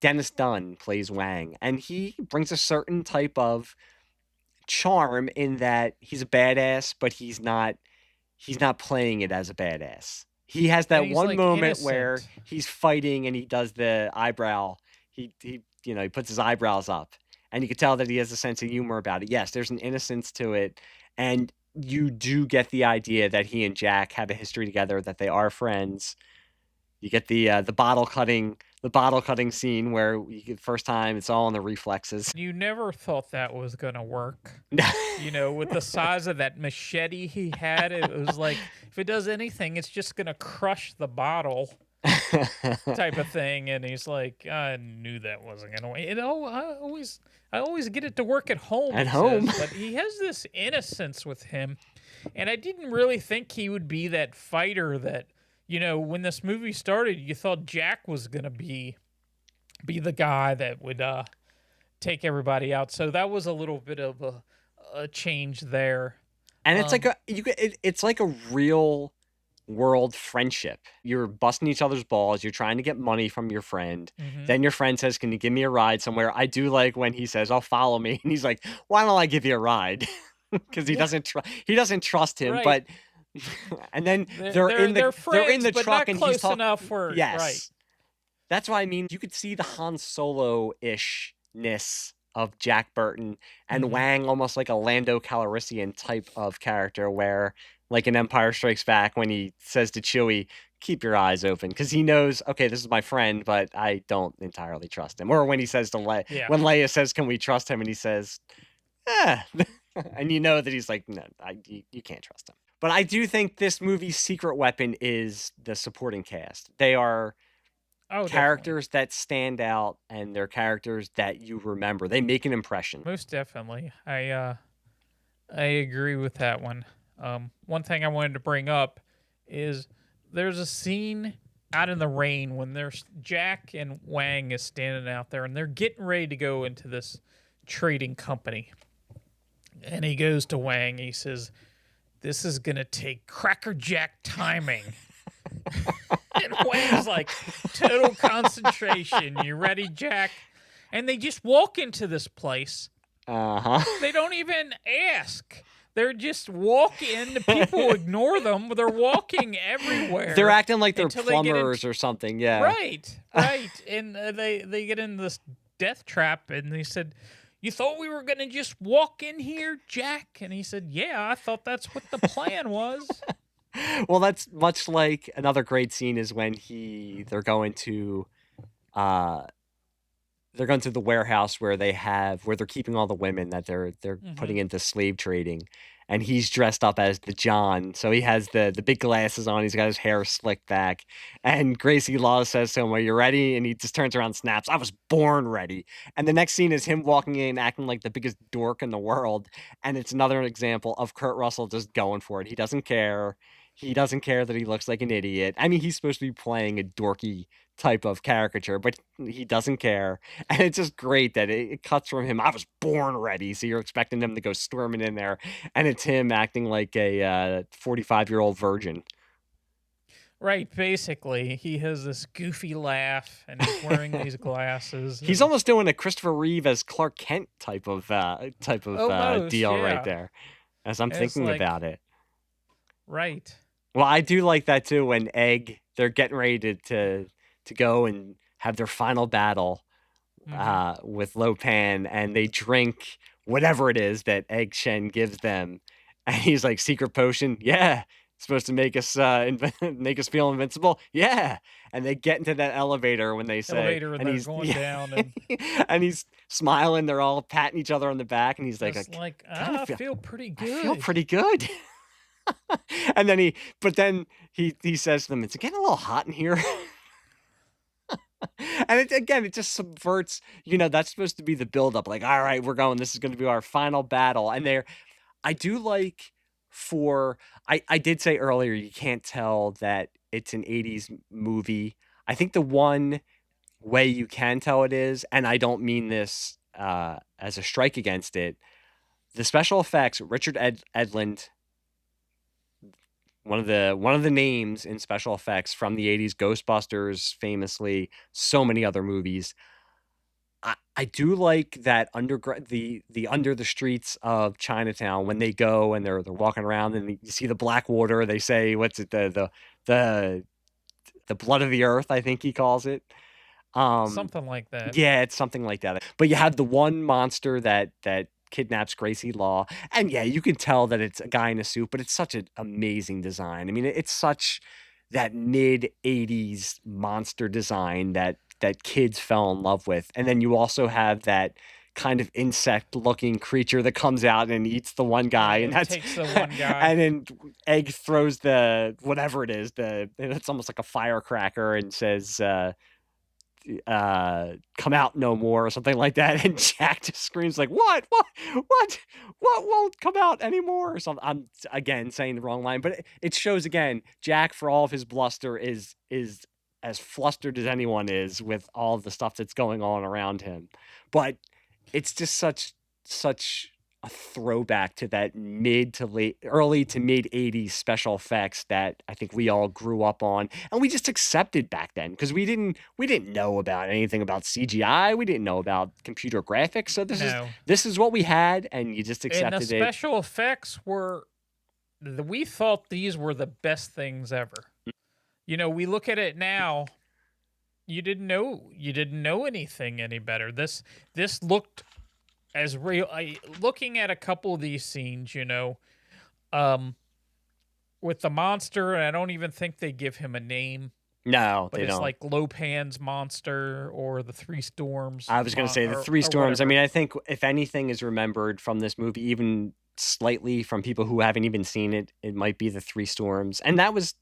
Dennis Dunn plays Wang, and he brings a certain type of charm in that he's a badass, but he's not playing it as a badass. He has And that he's one like moment where innocent. he's fighting and he does the eyebrow. He he puts his eyebrows up, and you can tell that he has a sense of humor about it. Yes, there's an innocence to it, and you do get the idea that he and Jack have a history together, that they are friends. You get the bottle cutting scene where you get first time it's all in the reflexes. You never thought that was gonna work. With the size of that machete he had, it was like if it does anything, it's just gonna crush the bottle type of thing. And he's like, I knew that wasn't gonna work. I always get it to work at home, At he home. says, but he has this innocence with him. And I didn't really think he would be that fighter that, when this movie started, you thought Jack was gonna be the guy that would take everybody out. So that was a little bit of a change there. And it's like Um, it's like a real world friendship. You're busting each other's balls. You're trying to get money from your friend. mhm. Then your friend says, "Can you give me a ride somewhere?" I do like when he says, "Oh, follow me," and he's like, "Why don't I give you a ride?" Because Yeah, he doesn't trust him. right. But and then They're they're in friends, the but truck not and he's close talking. enough for right. Yes, that's why I mean you could see the Han Solo ishness of Jack Burton and Hmm. Wang almost like a Lando Calrissian type of character where like in Empire Strikes Back when he says to Chewie, keep your eyes open because he knows, okay, this is my friend, but I don't entirely trust him. Or when he says to Yeah, when Leia says, can we trust him? And he says, eh. And you know that he's like, no, you can't trust him. But I do think this movie's secret weapon is the supporting cast. They are oh, definitely, characters that stand out and they're characters that you remember. They make an impression. most definitely. I agree with that one. One thing I wanted to bring up is there's a scene out in the rain when there's Jack and Wang is standing out there and they're getting ready to go into this trading company. And he goes to Wang. He says, "This is gonna take crackerjack timing." And Wang's like, "Total concentration. You ready, Jack?" And they just walk into this place. Uh-huh. They don't even ask. They're just walking. The people ignore them. They're walking everywhere. They're acting like they're until they get plumbers into or something, yeah. right, right. And they get in this death trap, and they said, "You thought we were gonna just walk in here, Jack?" And he said, "Yeah, I thought that's what the plan was." Well, that's much like another great scene is when uh they're going to the warehouse where where they're keeping all the women that they're Hmm. putting into slave trading, and he's dressed up as the John. So he has the big glasses on, he's got his hair slicked back, and Gracie Law says to him, "Are you ready?" And he just turns around and snaps, "I was born ready." And the next scene is him walking in acting like the biggest dork in the world, and it's another example of Kurt Russell just going for it. He doesn't care. He doesn't care that he looks like an idiot. I mean, he's supposed to be playing a dorky type of caricature, but he doesn't care. And it's just great that it cuts from him. I was born ready. So you're expecting him to go storming in there. And it's him acting like a 45-year-old virgin. Right, basically, he has this goofy laugh, and he's wearing these glasses, He's and almost doing a Christopher Reeve as Clark Kent type of almost, deal right yeah. there. as I'm And it's thinking like, about it. right. Well, I do like that too when they're getting ready to go and have their final battle Hmm. with Lo Pan, and they drink whatever it is that Egg Shen gives them, and he's like, "Secret potion, yeah, it's supposed to make us make us feel invincible, yeah." And they get into that elevator when they say, Elevator, and and they're he's going yeah, down, and and he's smiling. They're all patting each other on the back, and he's like, it's like, kind of I feel pretty I feel good. pretty good." And then he says to them, "It's getting a little hot in here." And it just subverts, that's supposed to be the buildup. Like, all right, this is going to be our final battle. And I do like I did say earlier, you can't tell that it's an 80s movie. I think the one way you can tell it is, and I don't mean this as a strike against it, the special effects, Richard Edlund, one of the names in special effects from the 80s, Ghostbusters, famously, so many other movies. I do like that the under the streets of Chinatown when they go and they're walking around and you see the black water. They say, what's it, the the blood of the earth, I think he calls it. Something like that. Yeah, it's something like that. But you have the one monster that kidnaps Gracie Law, and yeah, you can tell that it's a guy in a suit, but it's such an amazing design. I mean, it's such that mid '80s monster design that kids fell in love with, and then you also have that kind of insect-looking creature that comes out and eats the one guy, and And that's takes the one guy. and then Egg throws the whatever it is, it's almost like a firecracker, and says, come out no more or something like that, and Jack just screams like, what won't come out anymore or something. I'm again saying the wrong line, but it shows again Jack, for all of his bluster, is as flustered as anyone is with all of the stuff that's going on around him. But it's just such a throwback to that early to mid 80s special effects that I think we all grew up on, and we just accepted back then, because we didn't know about anything about CGI, we didn't know about computer graphics, so No. this is what we had, and you just And the accepted it. special effects we thought these were the best things ever. We look at it now. You didn't know anything any better. This looked as real. Looking at a couple of these scenes, with the monster, and I don't even think they give him a name, No, but they it's don't. like Lopan's monster or the Three Storms. I was going to say the Three or Storms. I whatever. mean, I think if anything is remembered from this movie, even slightly from people who haven't even seen it, it might be the Three Storms. And that was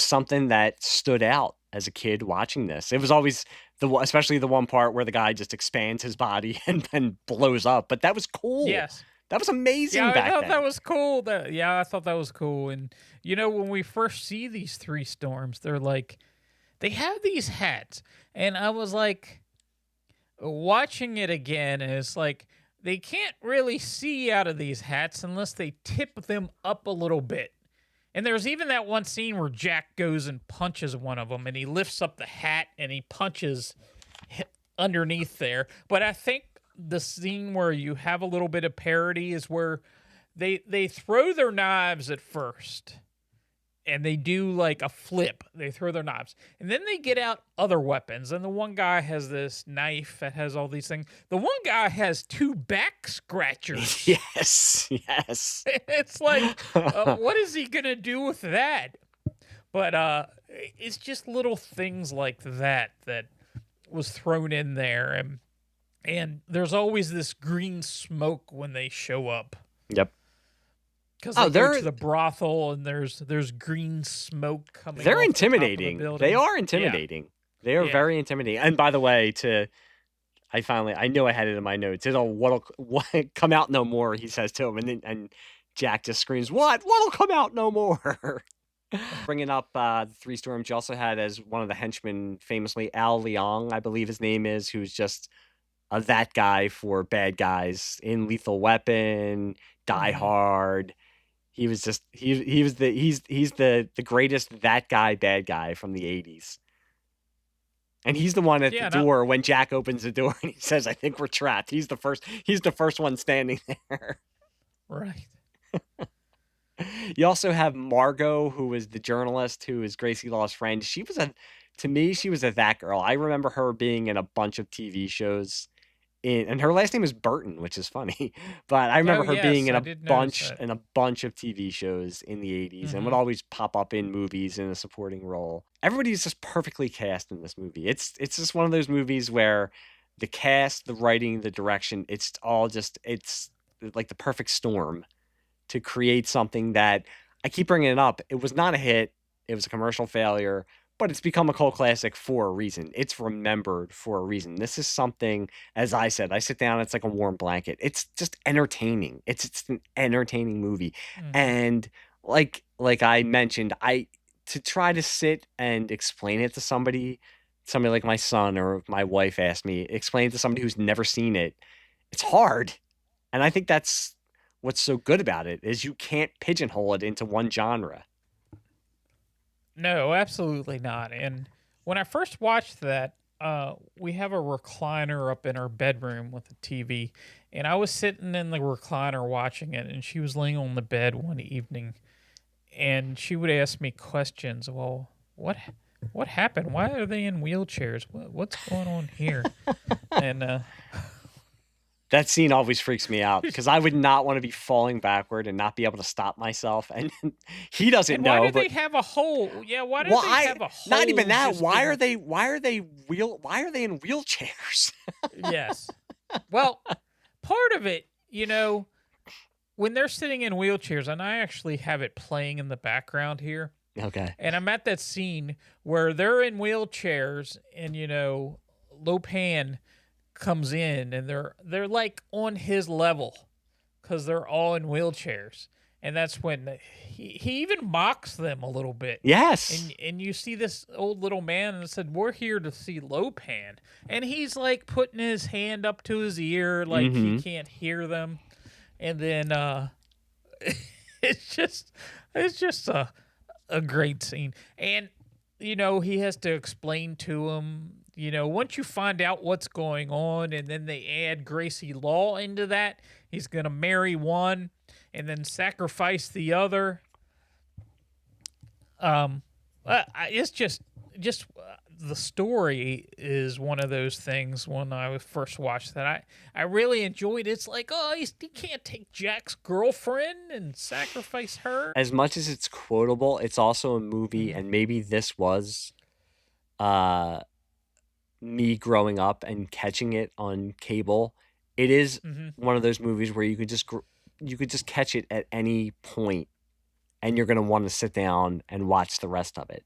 something that stood out as a kid watching this. It was always especially the one part where the guy just expands his body and then blows up. But that was cool. Yes. That was amazing Yeah, I back thought then. that was cool. I thought that was cool. And when we first see these Three Storms, they're like, they have these hats, and I was like, watching it again, and it's like they can't really see out of these hats unless they tip them up a little bit. And there's even that one scene where Jack goes and punches one of them, and he lifts up the hat and he punches underneath there. But I think the scene where you have a little bit of parody is where they throw their knives at first, and they do like a flip. They throw their knives, and then they get out other weapons. And the one guy has this knife that has all these things. The one guy has two back scratchers. Yes. It's like, what is he gonna do with that? But it's just little things like that was thrown in there, and there's always this green smoke when they show up. Yep. Because they go to the brothel, and there's green smoke coming. They're off intimidating. The top of the They building. are intimidating. Yeah. They are very intimidating. And by the way, I knew I had it in my notes. What'll come out no more, he says to him, and Jack just screams, what'll come out no more? Bringing up the Three Storms, you also had as one of the henchmen, famously Al Leong, I believe his name is, who's just that guy for bad guys in Lethal Weapon, Die Hard. He was just he's the greatest that guy bad guy from the 80s. And he's the one at the door when Jack opens the door and he says, "I think we're trapped." He's the first one standing there. Right. You also have Margot, who was the journalist, who is Gracie Law's friend. To me, she was a that girl. I remember her being in a bunch of TV shows. And her last name is Burton, which is funny. But I Oh remember her being yes, in I a did notice that. bunch of TV shows in the 80s and would Mm-hmm. always pop up in movies in a supporting role. Everybody's just perfectly cast in this movie. It's just one of those movies where the cast, the writing, the direction, it's like the perfect storm to create something that I keep bringing it up. It was not a hit. It was a commercial failure, but it's become a cult classic for a reason. It's remembered for a reason. This is something, as I said, I sit down, it's like a warm blanket. It's just entertaining. It's an entertaining movie. Mm-hmm. And like I mentioned, I to try to sit and explain it to somebody like my son or my wife asked me, explain it to somebody who's never seen it. It's hard. And I think that's what's so good about it is you can't pigeonhole it into one genre. No, absolutely not. And when I first watched that, we have a recliner up in our bedroom with a TV, and I was sitting in the recliner watching it, and she was laying on the bed one evening, and she would ask me questions. Well, what happened? Why are they in wheelchairs? What's going on here? And That scene always freaks me out because I would not want to be falling backward and not be able to stop myself. And he doesn't and why know, do but they have a hole? Yeah, why do they why? have a hole? Not even that. just in- Why are they in wheelchairs? Yes. Well, part of it, when they're sitting in wheelchairs, and I actually have it playing in the background here, Okay. and I'm at that scene where they're in wheelchairs, and Lopan comes in, and they're like on his level because they're all in wheelchairs, and that's when he even mocks them a little bit. Yes. And you see this old little man and said, "We're here to see Lopan," and he's like putting his hand up to his ear like he can't hear them, and then it's just a great scene, and he has to explain to him. Once you find out what's going on, and then they add Gracie Law into that, he's gonna marry one and then sacrifice the other. It's just the story is one of those things. When I first watched that, I really enjoyed it. It's like, oh, he can't take Jack's girlfriend and sacrifice her. As much as it's quotable, it's also a movie, and maybe this was me growing up and catching it on cable. It is one of those movies where you could just catch it at any point, and you're going to want to sit down and watch the rest of it.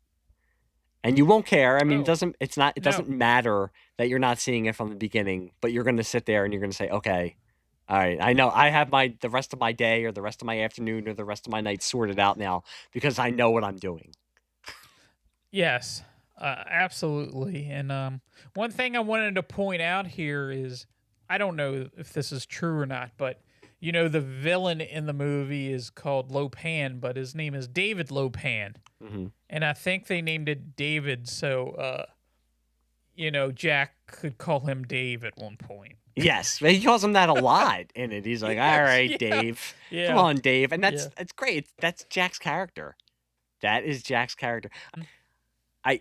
And you won't care. I mean, it doesn't matter that you're not seeing it from the beginning, but you're going to sit there and you're going to say, okay, all right, I know I have the rest of my day or the rest of my afternoon or the rest of my night sorted out now because I know what I'm doing. Yes, absolutely. And one thing I wanted to point out here is, I don't know if this is true or not, but the villain in the movie is called Lopan, but his name is David Lopan. And I think they named it David so Jack could call him Dave at one point. Yes, he calls him that a lot in it. He's like, all right, yeah. Dave. Yeah. Come on, Dave. And that's great. That's Jack's character. That is Jack's character. I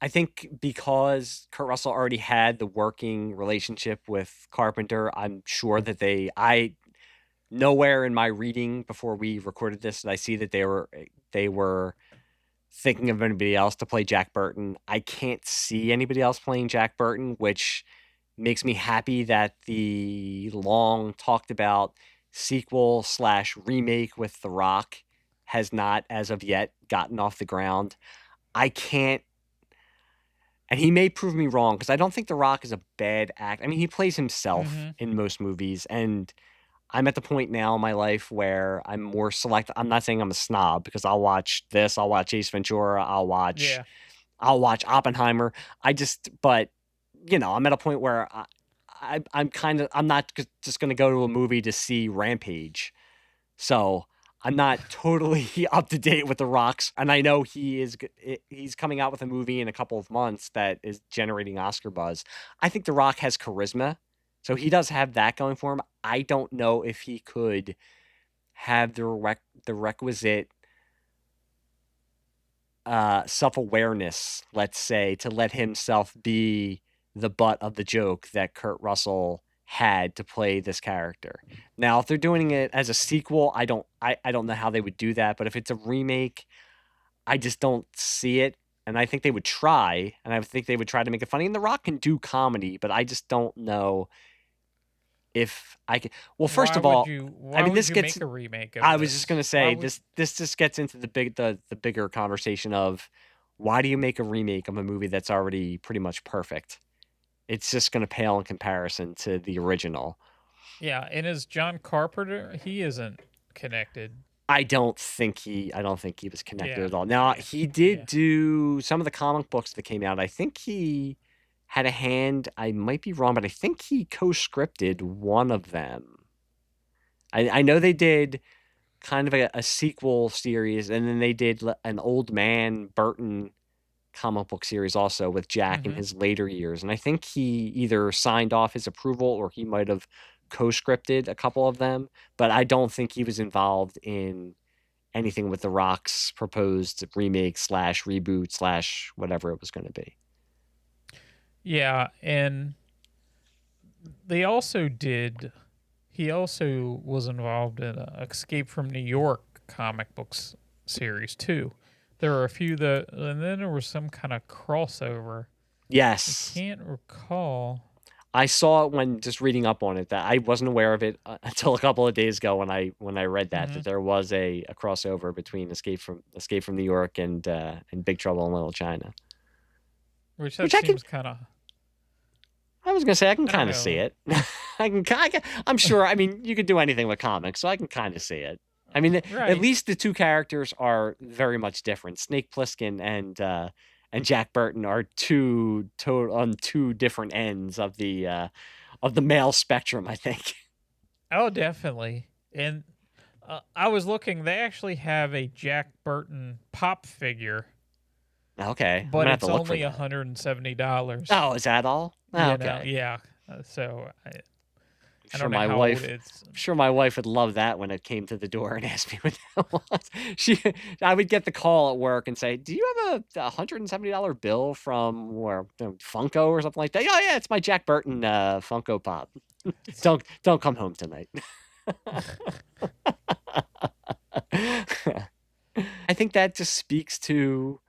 think because Kurt Russell already had the working relationship with Carpenter, I'm sure that nowhere in my reading before we recorded this did I see that they were thinking of anybody else to play Jack Burton. I can't see anybody else playing Jack Burton, which makes me happy that the long talked about sequel/remake with The Rock has not, as of yet, gotten off the ground. I can't, and he may prove me wrong because I don't think The Rock is a bad actor. I mean, he plays himself in most movies, and I'm at the point now in my life where I'm more selective. I'm not saying I'm a snob because I'll watch this, I'll watch Ace Ventura, I'll watch Oppenheimer. But I'm at a point where I'm not just going to go to a movie to see Rampage. So I'm not totally up to date with The Rock's, and I know he's coming out with a movie in a couple of months that is generating Oscar buzz. I think The Rock has charisma, so he does have that going for him. I don't know if he could have the requisite self-awareness, let's say, to let himself be the butt of the joke that Kurt Russell had to play this character. Now, if they're doing it as a sequel, I don't know how they would do that, but if it's a remake, I just don't see it. And I think they would try, and I think they would try to make it funny. And The Rock can do comedy, but I just don't know if I can. Well, first of all, Why would you make a remake of I this? was just gonna say this just gets into the bigger conversation of why do you make a remake of a movie that's already pretty much perfect? It's just gonna pale in comparison to the original. Yeah, and as John Carpenter, he isn't connected. I don't think he was connected at all. Now, he Yeah. did do some of the comic books that came out. I think he had a hand. I might be wrong, but I think he co-scripted one of them. I know they did kind of a sequel series, and then they did an Old Man Burton comic book series also with Jack in his later years. And I think he either signed off his approval or he might have co-scripted a couple of them, but I don't think he was involved in anything with The Rock's proposed remake / reboot / whatever it was going to be. Yeah, and they also did. He also was involved in Escape from New York comic books series too. There were a few that, and then there was some kind of crossover. Yes, I can't recall. I saw it when just reading up on it. That I wasn't aware of it until a couple of days ago when I read that there was a crossover between Escape from New York and Big Trouble in Little China. Which seems kind of. I was gonna say I can kind of see it. I'm sure. I mean, you could do anything with comics, so I can kind of see it. I mean, at least the two characters are very much different. Snake Plissken and Jack Burton are on two different ends of the male spectrum, I think. Oh, definitely. And I was looking; they actually have a Jack Burton pop figure. Okay, but it's only $170. Oh, is that all? Oh, okay. Yeah. So I'm sure my wife would love that when it came to the door and asked me what that was. I would get the call at work and say, "Do you have a $170 bill from Funko or something like that?" "Oh yeah, it's my Jack Burton Funko Pop." Don't come home tonight. I think that just speaks to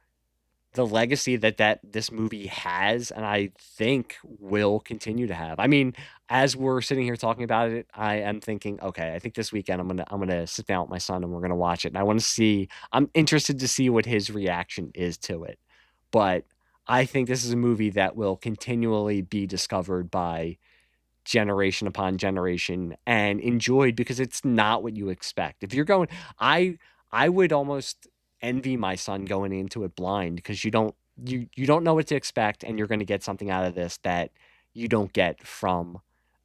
the legacy that this movie has, and I think will continue to have. I mean, as we're sitting here talking about it, I am thinking, okay, I think this weekend I'm gonna sit down with my son and we're gonna watch it. And I'm interested to see what his reaction is to it. But I think this is a movie that will continually be discovered by generation upon generation and enjoyed because it's not what you expect. If you're going, I would almost envy my son going into it blind because you don't know what to expect, and you're going to get something out of this that you don't get from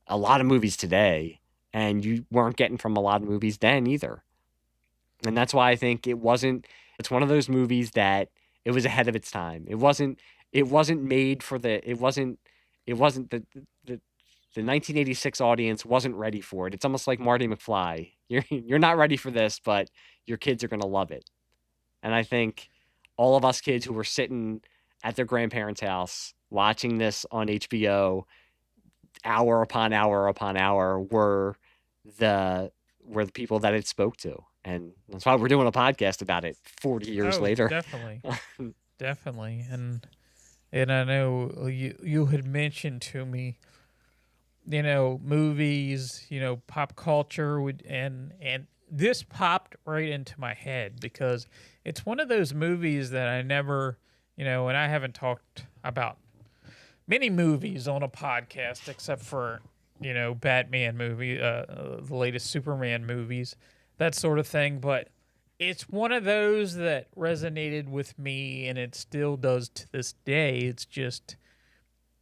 a lot of movies today, and you weren't getting from a lot of movies then either. And that's why I think it's one of those movies that it was ahead of its time. It wasn't made for the 1986 audience wasn't ready for it. It's almost like Marty McFly. You're not ready for this, but your kids are going to love it. And I think all of us kids who were sitting at their grandparents' house watching this on HBO hour upon hour upon hour were the people that it spoke to. And that's why we're doing a podcast about it 40 years later. Definitely. Definitely. And I know you had mentioned to me, movies, pop culture and this popped right into my head because it's one of those movies that I never, and I haven't talked about many movies on a podcast except for, Batman movie, the latest Superman movies, that sort of thing. But it's one of those that resonated with me, and it still does to this day. It's just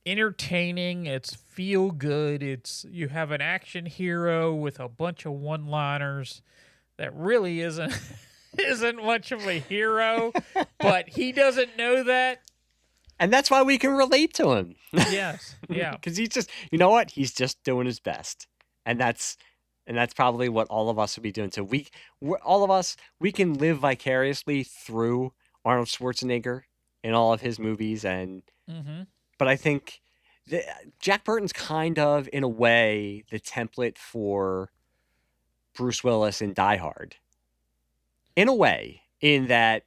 entertaining. It's feel good. You have an action hero with a bunch of one-liners that really isn't much of a hero, but he doesn't know that. And that's why we can relate to him. Yes. Yeah. Because he's just, you know what? He's just doing his best. And that's And that's probably what all of us would be doing. So all of us, we can live vicariously through Arnold Schwarzenegger in all of his movies. But I think Jack Burton's kind of, in a way, the template for Bruce Willis in Die Hard. In a way, in that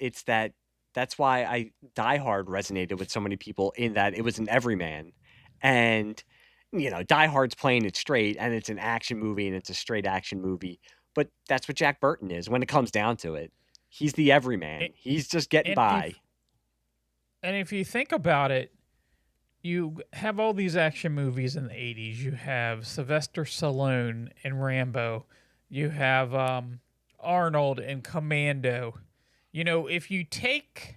that's why Die Hard resonated with so many people, in that it was an everyman. And, Die Hard's playing it straight, and it's an action movie, and it's a straight action movie. But that's what Jack Burton is when it comes down to it. He's the everyman. He's just getting by. And if you think about it, you have all these action movies in the 80s. You have Sylvester Stallone in Rambo. You have Arnold in Commando. If you take,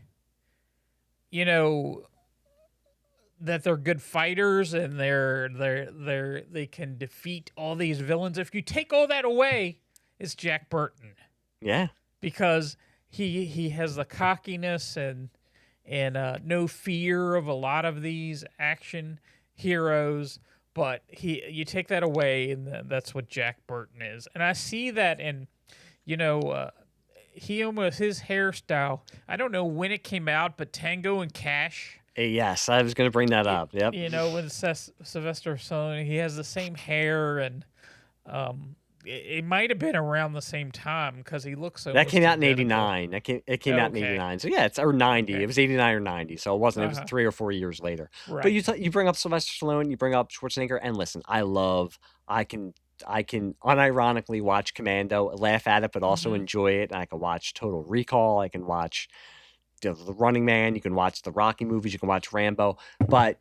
that they're good fighters and they can defeat all these villains. If you take all that away, it's Jack Burton. Yeah. Because he has the cockiness and no fear of a lot of these action heroes, but you take that away and that's what Jack Burton is. And I see that in, his hairstyle. I don't know when it came out, but Tango and Cash. Yes, I was going to bring that up. Yep. With Sylvester Stallone, he has the same hair, and it might have been around the same time because he looks so. That came out in '89. It came out in '89. So yeah, it's or '90. Okay. It was '89 or '90. So it wasn't. It was 3 or 4 years later. Right. But you bring up Sylvester Stallone, you bring up Schwarzenegger, and listen, I can unironically watch Commando, laugh at it, but also enjoy it. And I can watch Total Recall. I can watch The Running Man. You can watch the Rocky movies. You can watch Rambo. But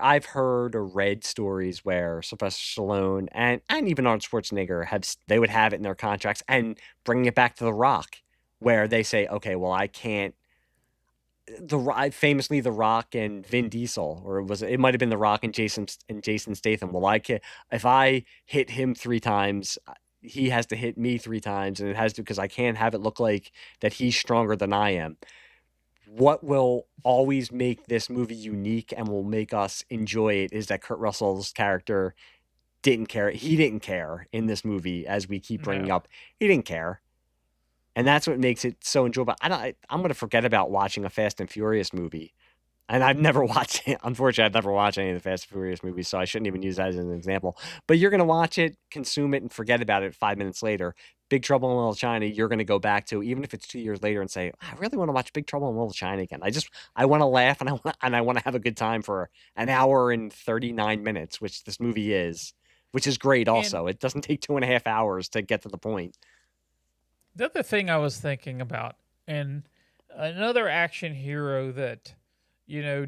I've heard or read stories where Sylvester Stallone and even Arnold Schwarzenegger they would have it in their contracts, and bringing it back to The Rock, where they say, okay, well, I can't. Famously, The Rock and Vin Diesel, or it might have been The Rock and Jason Statham. Well, if I hit him 3 times, he has to hit me 3 times, and it has to, because I can't have it look like that he's stronger than I am. What will always make this movie unique and will make us enjoy it is that Kurt Russell's character didn't care. He didn't care in this movie, as we keep bringing up. He didn't care. And that's what makes it so enjoyable. I'm going to forget about watching a Fast and Furious movie. And I've never watched it. Unfortunately, I've never watched any of the Fast and Furious movies, so I shouldn't even use that as an example. But you're going to watch it, consume it, and forget about it 5 minutes later. Big Trouble in Little China, you're going to go back to, even if it's 2 years later, and say, I really want to watch Big Trouble in Little China again. I want to laugh, and I want to have a good time for an hour and 39 minutes, which this movie is, which is great also. It doesn't take 2.5 hours to get to the point. The other thing I was thinking about, and another action hero that,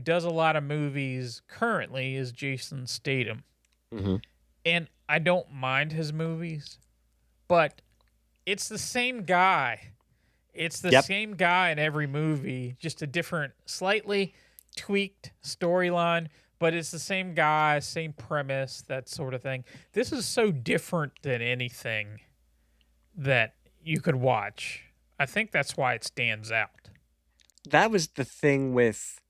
does a lot of movies currently, is Jason Statham. Mm-hmm. And I don't mind his movies, but it's the same guy. It's the same guy in every movie, just a different, slightly tweaked storyline, but it's the same guy, same premise, that sort of thing. This is so different than anything that you could watch. I think that's why it stands out. That was the thing with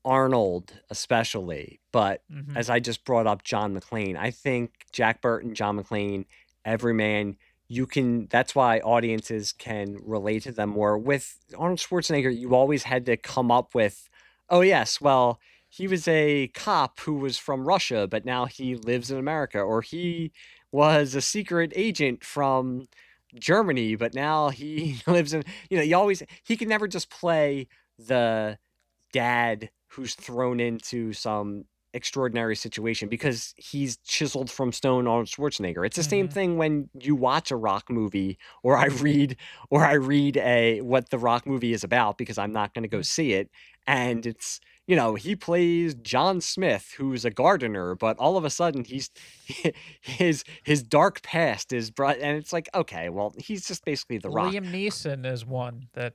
Arnold especially, but as I just brought up John McClane, I think Jack Burton, John McClane, Everyman, that's why audiences can relate to them more. With Arnold Schwarzenegger, you always had to come up with, oh yes, well, he was a cop who was from Russia, but now he lives in America, or he was a secret agent from Germany, but now he lives in, he can never just play the dad who's thrown into some extraordinary situation because he's chiseled from stone Arnold Schwarzenegger. It's the same thing when you watch a Rock movie, or I read what the Rock movie is about, because I'm not going to go see it, and it's, he plays John Smith, who's a gardener, but all of a sudden his dark past is brought, and it's like, okay, well, he's just basically the Rock. Liam Neeson is one that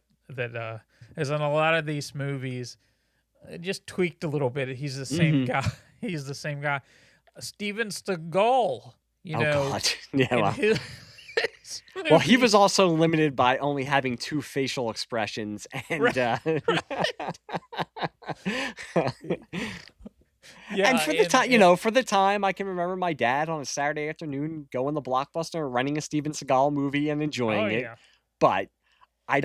is in a lot of these movies, just tweaked a little bit. He's the same guy. He's the same guy. Steven Seagal, God. Yeah, well, he was also limited by only having 2 facial expressions, and Yeah, And for the time, and for the time, I can remember my dad on a Saturday afternoon going to Blockbuster, renting a Steven Seagal movie and oh enjoying it. yeah. But I'm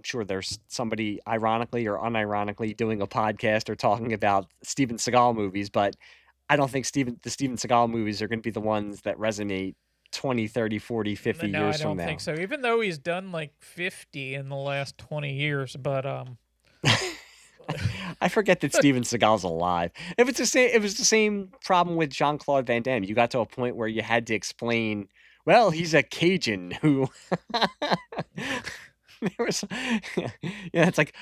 sure there's somebody ironically or unironically doing a podcast or talking about Steven Seagal movies, but I don't think the Steven Seagal movies are going to be the ones that resonate 20, 30, 40, 50 No, I years from don't think now. so. Even though he's done like 50 in the last 20 years, but I forget that Steven Seagal's alive. It was the same problem with Jean-Claude Van Damme. You got to a point where you had to explain, well, he's a Cajun who there was it's like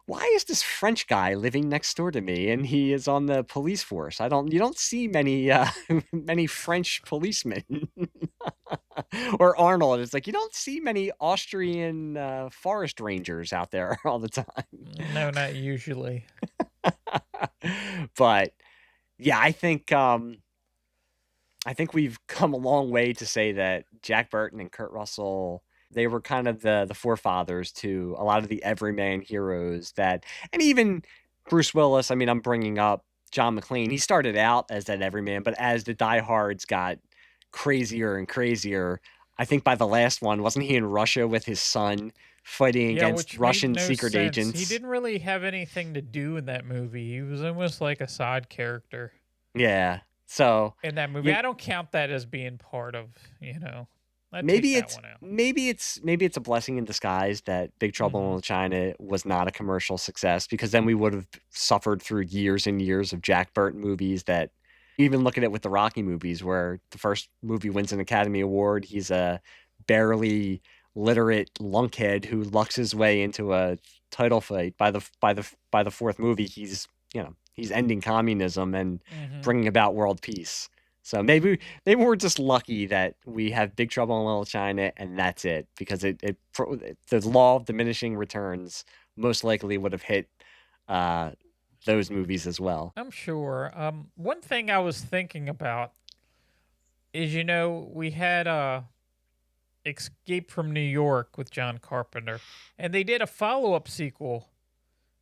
why is this French guy living next door to me and he is on the police force? You don't see many many French policemen. Or Arnold. It's like you don't see many Austrian forest rangers out there all the time. no, not usually. But yeah, I think we've come a long way to say that Jack Burton and Kurt Russell, they were kind of the forefathers to a lot of the everyman heroes and even Bruce Willis. I mean, I'm bringing up John McClane. He started out as that everyman, but as the diehards got crazier and crazier, I think by the last one, wasn't he in Russia with his son fighting Yeah, against which made Russian no secret sense. He agents? didn't really have anything to do in that movie. He was almost like a side character Yeah. So in that movie. you, I don't count that as being part of, I take maybe that it's one out. maybe it's a blessing in disguise that Big Trouble in Hmm. Little China was not a commercial success, because then we would have suffered through years and years of Jack Burton movies that even look at it with the Rocky movies, where the first movie wins an Academy Award. He's a barely literate lunkhead who lucks his way into a title fight. By the fourth movie, he's ending communism and Hmm. bringing about world peace. So maybe we're just lucky that we have Big Trouble in Little China and that's it, because the law of diminishing returns most likely would have hit uh, those movies as well. I'm sure. One thing I was thinking about is, we had Escape from New York with John Carpenter, and they did a follow-up sequel,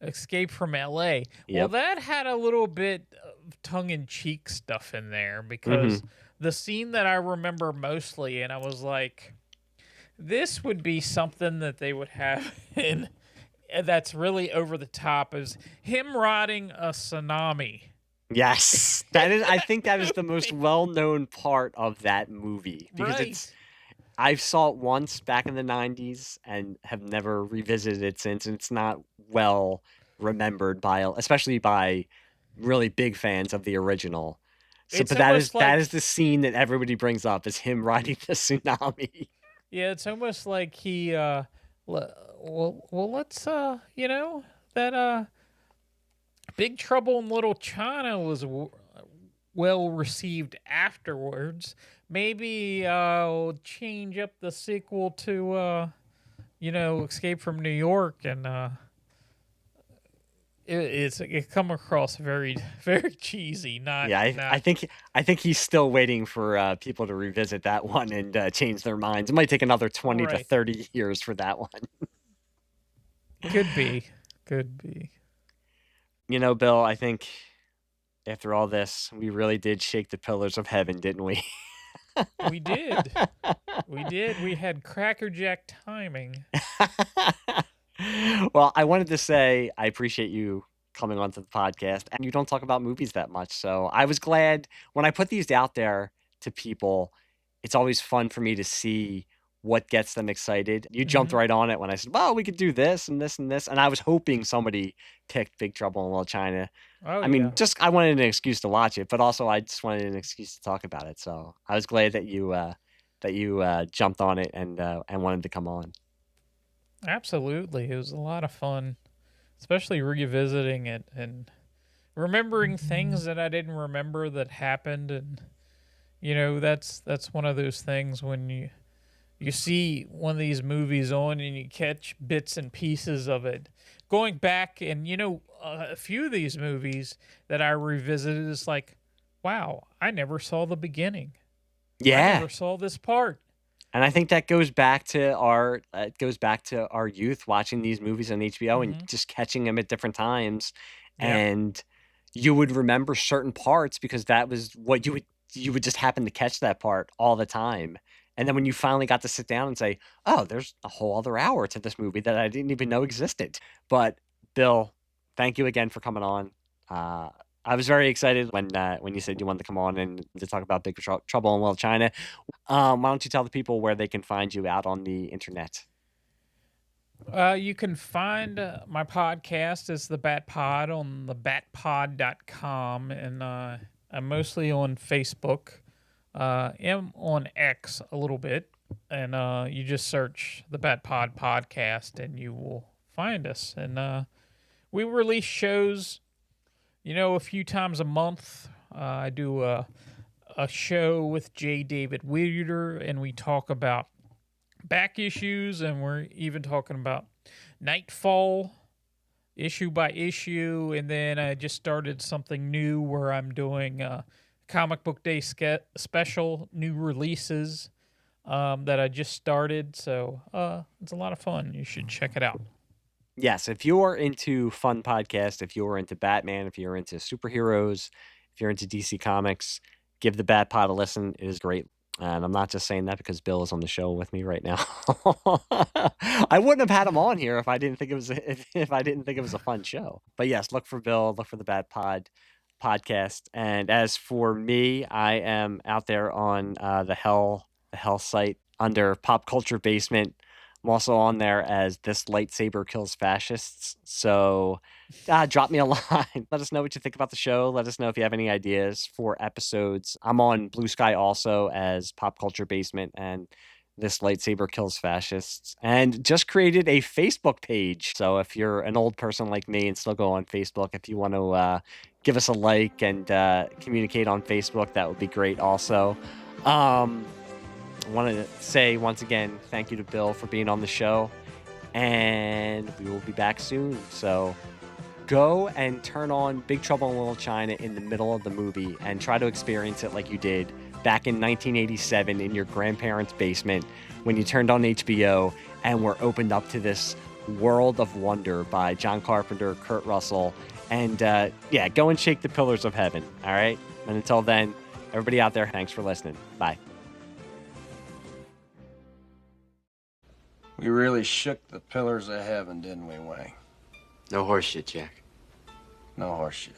Escape from LA. Well, Yep. that had a little bit of tongue-in-cheek stuff in there, Hmm. because the scene that I remember mostly, and I was like, this would be something that they would have in that's really over the top, is him riding a tsunami. Yes, that is. I think that is the most well-known part of that movie, because Right. I saw it once back in the 90s and have never revisited it since, and it's not well remembered especially by really big fans of the original. So, It's but almost that like, is the scene that everybody brings up, is him riding the tsunami. yeah, it's almost like he well, let's that Big Trouble in Little China was well received afterwards. Maybe I'll change up the sequel to Escape from New York, and it come across very very cheesy, not Yeah, not I think he's still waiting for people to revisit that one and change their minds. It might take another 20 to right. 30 years for that one. Could be, could be. Bill, I think after all this, we really did shake the pillars of heaven, didn't we? We did. We did. We had crackerjack timing. Well, I wanted to say I appreciate you coming onto the podcast, and you don't talk about movies that much. So I was glad when I put these out there to people. It's always fun for me to see what gets them excited. You jumped Hmm. right on it when I said, well, we could do this and this and this. And I was hoping somebody picked Big Trouble in Little China. Oh I yeah, mean, I wanted an excuse to watch it, but also I just wanted an excuse to talk about it. So I was glad that you jumped on it and wanted to come on. absolutely. It was a lot of fun, especially revisiting it and remembering things that I didn't remember that happened. And that's one of those things when you see one of these movies on and you catch bits and pieces of it. Going back and a few of these movies that I revisited, is like, wow, I never saw the beginning. I Yeah. never saw this part. And I think that goes back to our youth watching these movies on HBO and Hmm. just catching them at different times. Yep. And you would remember certain parts because that was what you would just happen to catch that part all the time. And then when you finally got to sit down and say, "Oh, there's a whole other hour to this movie that I didn't even know existed." But Bill, thank you again for coming on. Uh, I was very excited when you said you wanted to come on and to talk about Trouble in Little China. Why don't you tell the people where they can find you out on the internet? You can find my podcast as the Bat Pod on thebatpod.com, and I'm mostly on Facebook. Am on X a little bit, and you just search the Bat Pod podcast, and you will find us. And we release shows, a few times a month. I do a show with J. David Weeder, and we talk about back issues, and we're even talking about Nightfall issue by issue. And then I just started something new where I'm doing comic book day special new releases that I just started. So it's a lot of fun. You should check it out. Yes, if you're into fun podcasts, if you're into Batman, if you're into superheroes, if you're into DC Comics, give the Bat Pod a listen. It is great. And I'm not just saying that because Bill is on the show with me right now. I wouldn't have had him on here if I didn't think it was if I didn't think it was a fun show. But yes, look for Bill, look for the Bat Pod podcast. And as for me, I am out there on the Hell site under Pop Culture Basement. I'm also on there as This Lightsaber Kills Fascists. So drop me a line. Let us know what you think about the show. Let us know if you have any ideas for episodes. I'm on Bluesky also as Pop Culture Basement and This Lightsaber Kills Fascists. And just created a Facebook page. So if you're an old person like me and still go on Facebook, if you want to give us a like and communicate on Facebook, that would be great also. I want to say once again, thank you to Bill for being on the show, and we will be back soon. So go and turn on Big Trouble in Little China in the middle of the movie and try to experience it like you did back in 1987 in your grandparents' basement when you turned on HBO and were opened up to this world of wonder by John Carpenter, Kurt Russell, and go and shake the pillars of heaven. All right. And until then, everybody out there, thanks for listening. Bye. We really shook the pillars of heaven, didn't we, Wang? No horseshit, Jack. No horseshit.